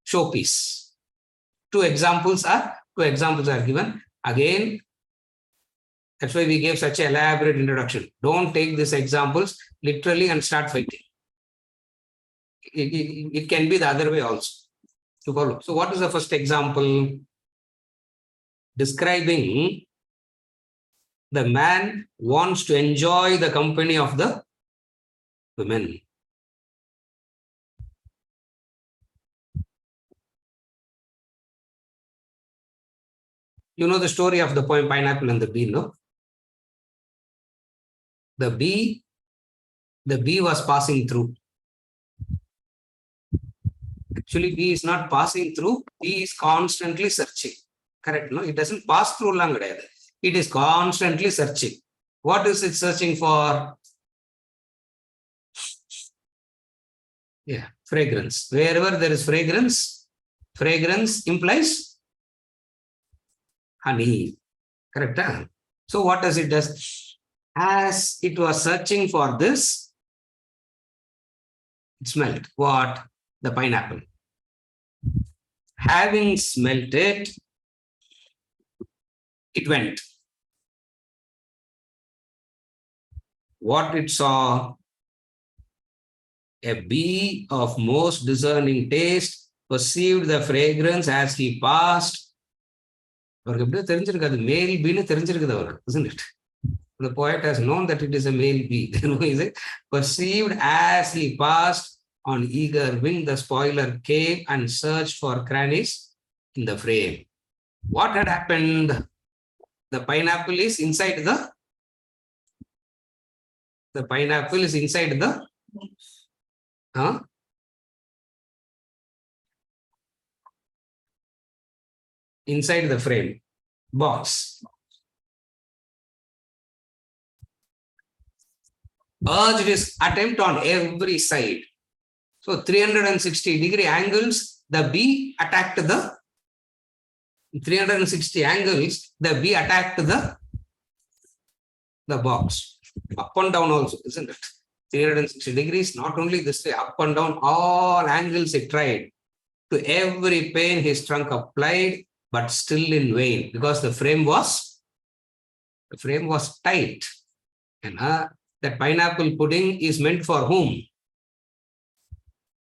showpiece. Two examples are given. Again, that's why we gave such an elaborate introduction. Don't take these examples literally and start fighting. It can be the other way also to follow. So what is the first example? Describing the man wants to enjoy the company of the women. You know the story of the poem Pineapple and the Bee, no? The bee was passing through. Actually, bee is not passing through, bee is constantly searching. Correct, no? It doesn't pass through long. It is constantly searching. What is it searching for? Yeah, fragrance. Wherever there is fragrance, fragrance implies honey. Correct? Huh? So what does it do? As it was searching for this, it smelled what? The pineapple. Having smelt it, it went. What it saw? A bee of most discerning taste perceived the fragrance as he passed. Male bee, isn't it? The poet has known that it is a male bee. Then he said, perceived as he passed on eager wing, the spoiler came and searched for crannies in the frame. What had happened? The pineapple is inside the inside the frame box. Urged his attempt on every side. So 360-degree angles, the bee attacked the 360 angles, the bee attacked the box. Up and down also, isn't it? 360 degrees, not only this way, up and down, all angles it tried. To every pane his trunk applied, but still in vain, because the frame was tight. And that pineapple pudding is meant for whom?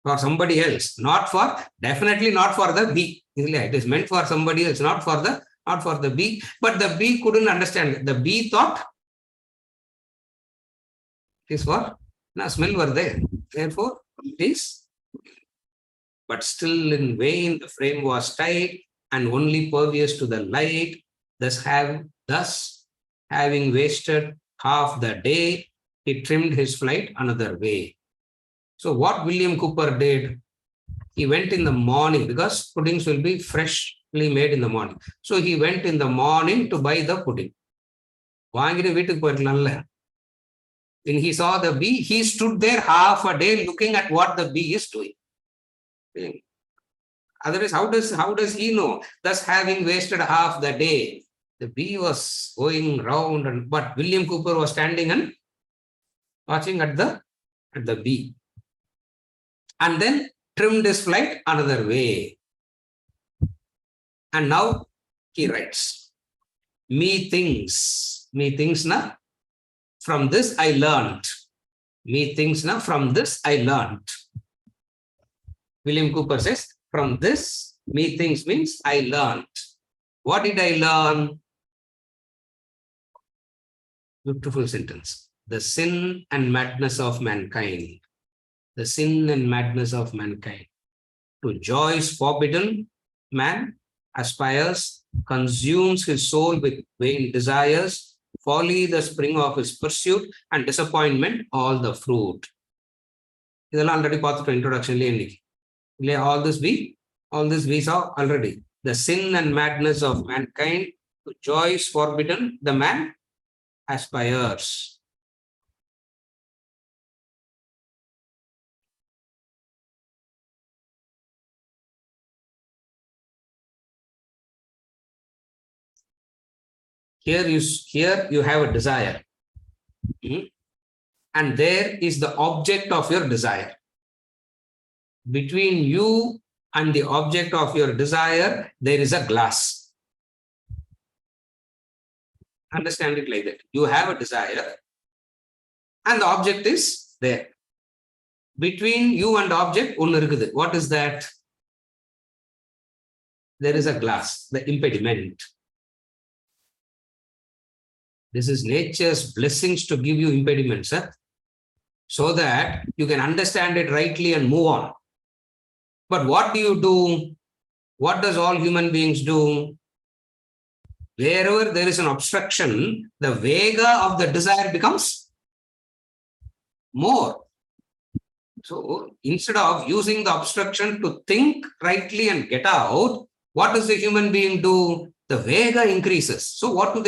For somebody else, definitely not for the bee. It is meant for somebody else, not for the bee. But the bee couldn't understand. The bee thought it is for smell were there. Therefore, it is. But still in vain, the frame was tight and only pervious to the light. Thus, having wasted half the day, he trimmed his flight another way. So what William Cooper did, he went in the morning, because puddings will be freshly made in the morning. So he went in the morning to buy the pudding. When he saw the bee, he stood there half a day looking at what the bee is doing. Otherwise, how does he know? Thus, having wasted half the day, the bee was going round, but William Cooper was standing and watching at the bee. And then trimmed his flight another way. And now he writes, methinks na, from this I learned. Methinks na, from this I learned. William Cooper says, from this, methinks means I learned. What did I learn? Beautiful sentence. The sin and madness of mankind. The sin and madness of mankind. To joys forbidden, man aspires, consumes his soul with vain desires, folly the spring of his pursuit, and disappointment all the fruit. இதெல்லாம் already பார்த்துட்டோம் இன்ட்ரோடக்ஷன்லேயே இன்னைக்கு இல்லையா. all this we saw already. The sin and madness of mankind, to joys forbidden, the man aspires. Here you have a desire. And there is the object of your desire. Between you and the object of your desire, there is a glass. Understand it like that. You have a desire and the object is there. Between you and the object, what is that? There is a glass, the impediment. This is nature's blessings to give you impediments, so that you can understand it rightly and move on. But what do you do? What does all human beings do? Wherever there is an obstruction, the vega of the desire becomes more. So instead of using the obstruction to think rightly and get out, what does the human being do? The vega increases. So what do?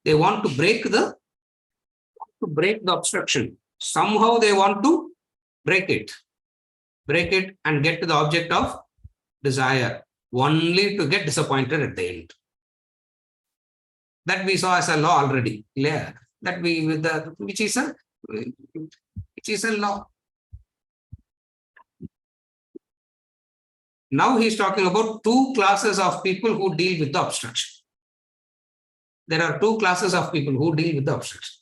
They want to break the obstruction. Somehow they want to break it and get to the object of desire, only to get disappointed at the end. That we saw as a law already. Yeah. Which is a law. Now he's talking about two classes of people who deal with the obstruction. There are two classes of people who deal with the obstruction.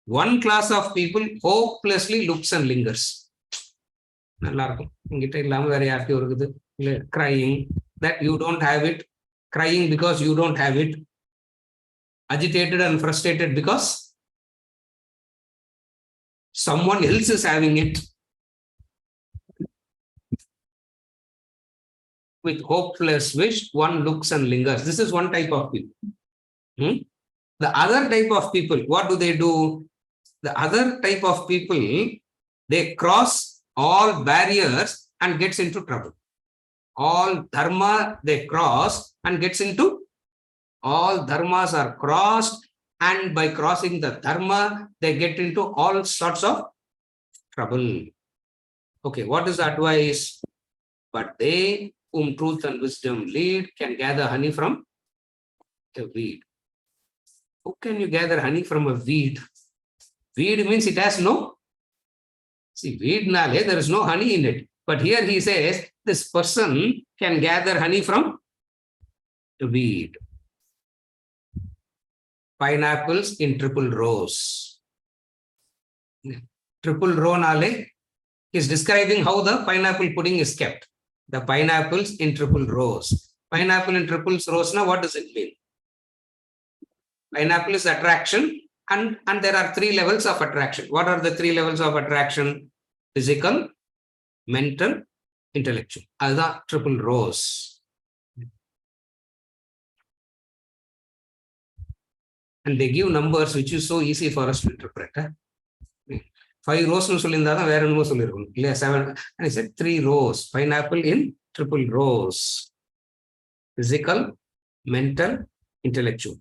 One class of people hopelessly looks and lingers. Crying that you don't have it, crying because you don't have it, agitated and frustrated because someone else is having it. With hopeless wish, one looks and lingers. This is one type of people. The other type of people, what do? The other type of people, they cross all barriers and gets into trouble. All dharma they cross and gets into, all dharmas are crossed, and by crossing the dharma, they get into all sorts of trouble. Okay, what is the advice? But they whom truth and wisdom lead can gather honey from a weed. How can you gather honey from a weed? Weed means it has no, weed nale, there is no honey in it. But here he says, this person can gather honey from a weed. Pineapples in triple rows. Triple row nale is describing how the pineapple pudding is kept. The pineapples in triple rows. Pineapple in triple rows, now what does it mean? Pineapple is attraction, and there are three levels of attraction. What are the three levels of attraction? Physical, mental, intellectual. That's triple rows. And they give numbers which is so easy for us to interpret. 5 rows nu sollindha vera enmo sollirukkum illa 7, and he said 3 rows. Pineapple in triple rows. Physical, mental, intellectual.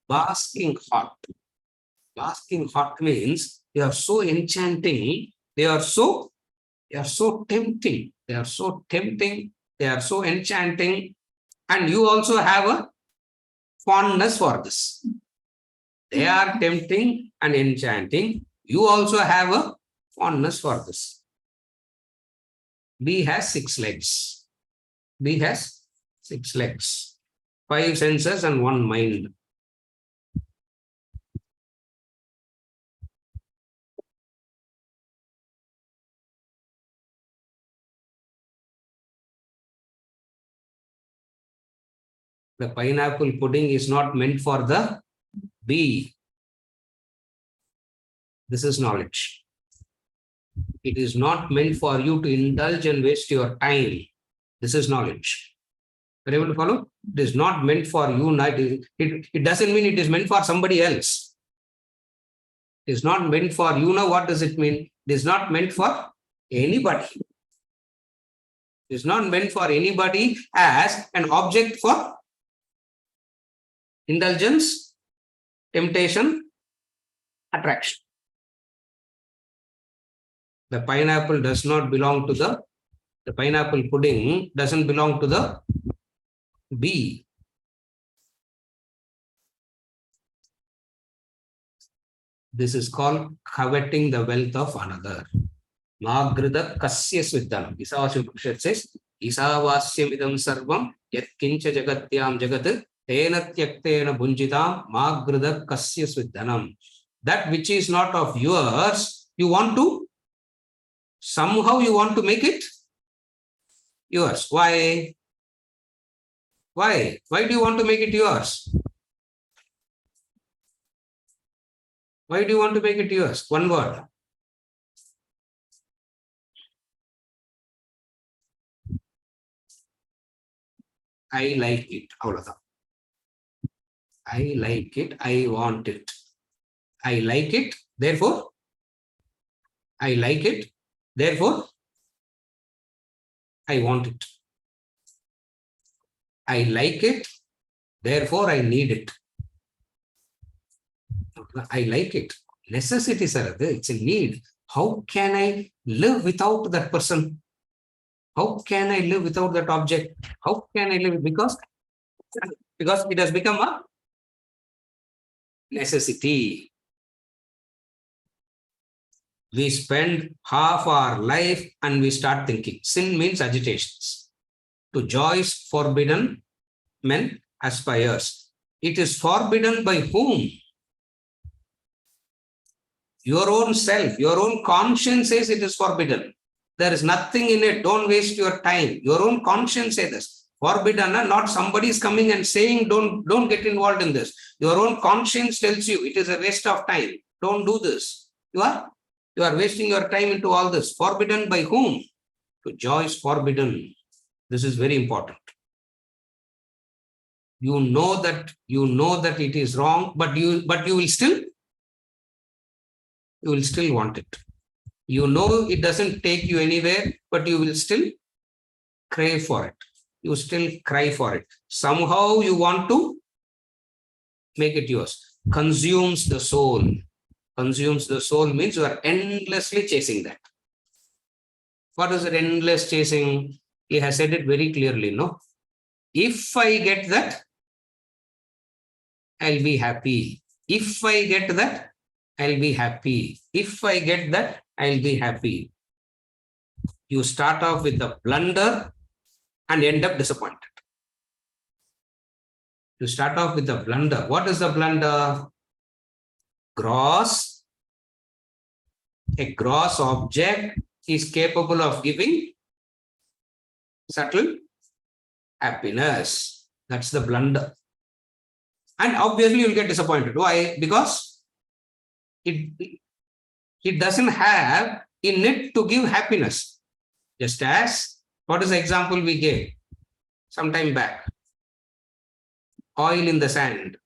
Basking hot. Basking hot means they are so enchanting, they are so tempting, they are so tempting, they are so enchanting, and you also have a fondness for this. They are tempting and enchanting. You also have a fondness for this. Bee has 6 legs. Bee has 6 legs, 5 senses and 1 mind. The pineapple pudding is not meant for the bee. This is knowledge. It is not meant for you to indulge and waste your time. This is knowledge. Are you able to follow? It is not meant for you. It doesn't mean it is meant for somebody else. It is not meant for, what does it mean? It is not meant for anybody. It is not meant for anybody as an object for indulgence, temptation, attraction. The pineapple does not belong to the pineapple pudding doesn't belong to the bee. This is called coveting the wealth of another. Magrida kasya svidhanam. Isavasya says, Isavasyam idam sarvam yat kincha jagatyam jagat tena tyaktena bunjitam magrida kasya svidhanam. That which is not of yours, you want to, somehow you want to make it yours. Why? Why? Why do you want to make it yours? Why do you want to make it yours? One word. I like it. I like it. I want it. I like it. Therefore, I like it. Therefore, I want it. I like it. Therefore, I need it. I like it. Necessity, sir. It's a need. How can I live without that person? How can I live without that object? How can I live? Because it has become a necessity. We spend half our life and we start thinking. Sin means agitations. To joys forbidden, men aspires. It is forbidden by whom? Your own self, your own conscience says it is forbidden. There is nothing in it. Don't waste your time. Your own conscience says this. Forbidden, not somebody is coming and saying don't get involved in this. Your own conscience tells you it is a waste of time. Don't do this. You are wasting your time into all this. Forbidden by whom? To joy is forbidden. This is very important. You know that it is wrong, but you will still want it. You know it doesn't take you anywhere, but you will still crave for it. You still cry for it. Somehow you want to make it yours. Consumes the soul. Consumes the soul means you are endlessly chasing that. What is it, endless chasing? He has said it very clearly, no? If I get that, I'll be happy. If I get that, I'll be happy. If I get that, I'll be happy. You start off with a blunder and end up disappointed. You start off with a blunder. What is the blunder? A gross object is capable of giving subtle happiness. That's the blunder. And obviously you'll get disappointed. Why? Because it doesn't have in it to give happiness. Just as, what is the example we gave some time back? Oil in the sand.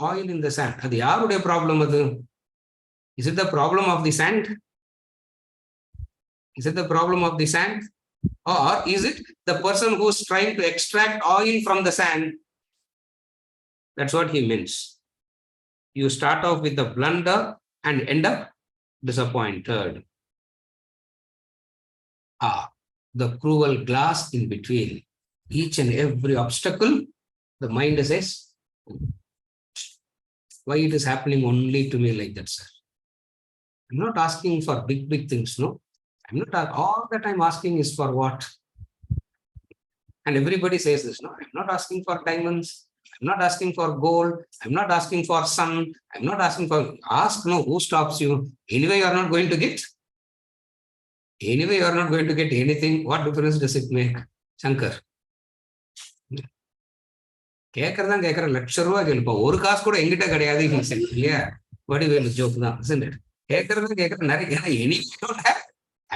Oil in the sand. That's yarude problem. Is it the problem of the sand? Is it the problem of the sand? Or is it the person who's trying to extract oil from the sand? That's what he means. You start off with a blunder and end up disappointed. The cruel glass in between. Each and every obstacle, the mind says, why it is happening only to me like that, sir? I'm not asking for big things, no. I'm not, all that I'm asking is for what? And everybody says this, no, I'm not asking for diamonds. I'm not asking for gold. I'm not asking for sun. I'm not asking for, ask, no, who stops you? Anyway, you're not going to get. Anyway, you're not going to get anything. What difference does it make? Shankar. கேட்கறதான் கேட்கற லட்சம் ரூபாய் கேள்ப்போம் ஒரு காசு கூட எங்கிட்ட கிடையாது இல்லையா Vadivelu joke தான் isn't it கேட்கறதான் கேட்கற நிறைய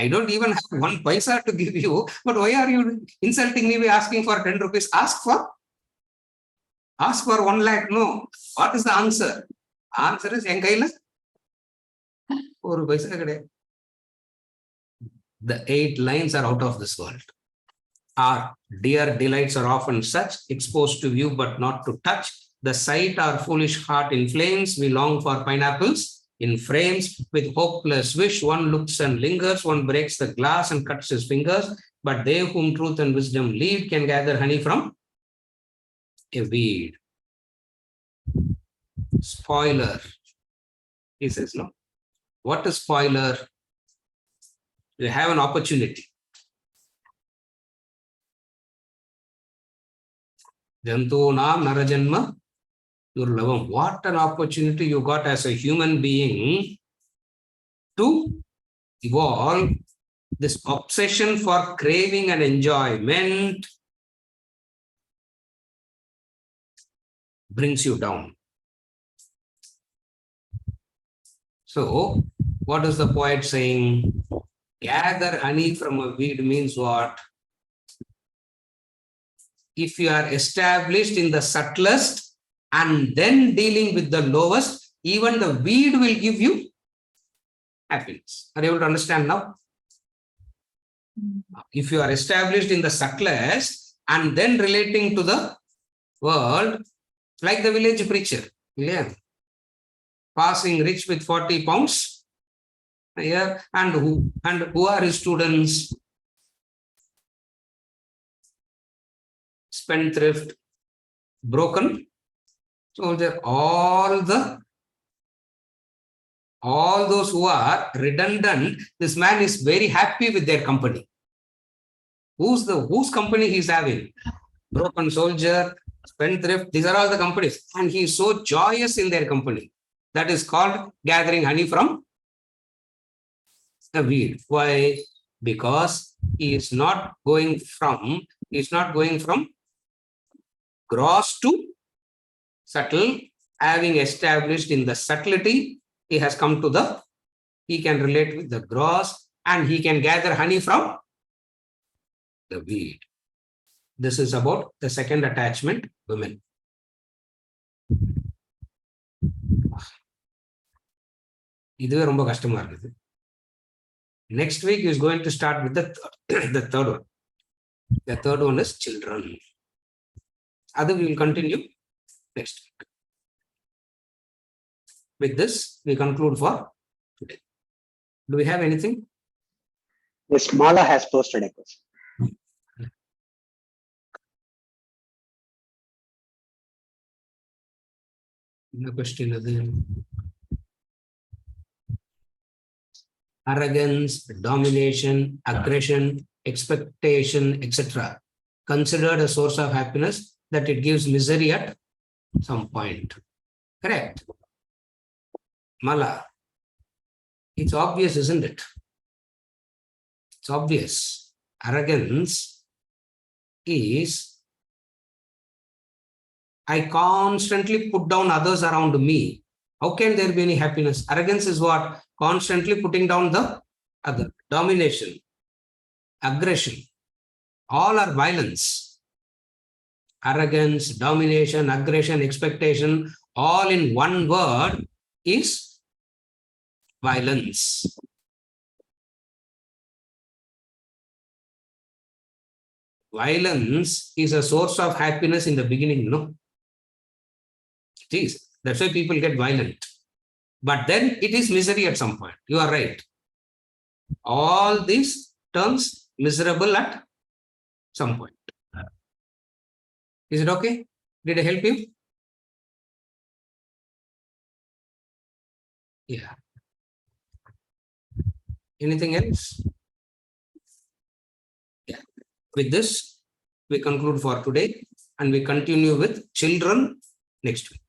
I don't even have 1 paisa to give you, but why are you insulting me by asking for 10 rupees? Ask for 1 lakh. No. What is the answer? Answer is என் கையில ஒரு பைசா கிடையாது. The 8 lines are out of this world. Our dear delights are often such, exposed to view but not to touch. The sight our foolish heart inflames. We long for pineapples in frames. With hopeless wish, one looks and lingers. One breaks the glass and cuts his fingers. But they whom truth and wisdom lead can gather honey from a weed. Spoiler. He says, no. What is spoiler? You have an opportunity. Jantunam Narajanma Durlavam. What an opportunity you got as a human being to evolve. This obsession for craving and enjoyment brings you down. So, what is the poet saying? Gather honey from a weed means what? If you are established in the subtlest and then dealing with the lowest, even the weed will give you happiness. Are you able to understand now? If you are established in the subtlest and then relating to the world, like the village preacher, yeah, passing rich with 40 pounds, yeah, and who are his students? Spendthrift, broken soldier, all those who are redundant. This man is very happy with their company. Whose company he's having? Broken soldier, spendthrift, these are all the companies, and he is so joyous in their company. That is called gathering honey from a weed. Why? Because he is not going from gross to subtle. Having established in the subtlety, he has come to he can relate with the gross, and he can gather honey from the weed. This is about the second attachment, women. இதுவே ரொம்ப கஷ்டமா இருக்குது. Next week is going to start with the third one. The third one is children. Other we will continue next week. With this, we conclude for today. Do we have anything? Yes, Mala has posted a question. The question is arrogance, domination, aggression, expectation, etc. considered a source of happiness, that it gives misery at some point. Correct? Mala, it's obvious, isn't it? It's obvious. Arrogance is, I constantly put down others around me. How can there be any happiness? Arrogance is what? Constantly putting down the other. Domination, aggression, all are violence. Arrogance, domination, aggression, expectation, all in one word is violence. Violence is a source of happiness in the beginning, no? It is. That's why people get violent. But then it is misery at some point. You are right. All these terms miserable at some point. Is it okay? Did I help you? Yeah. Anything else? Yeah. With this, we conclude for today, and we continue with children next week.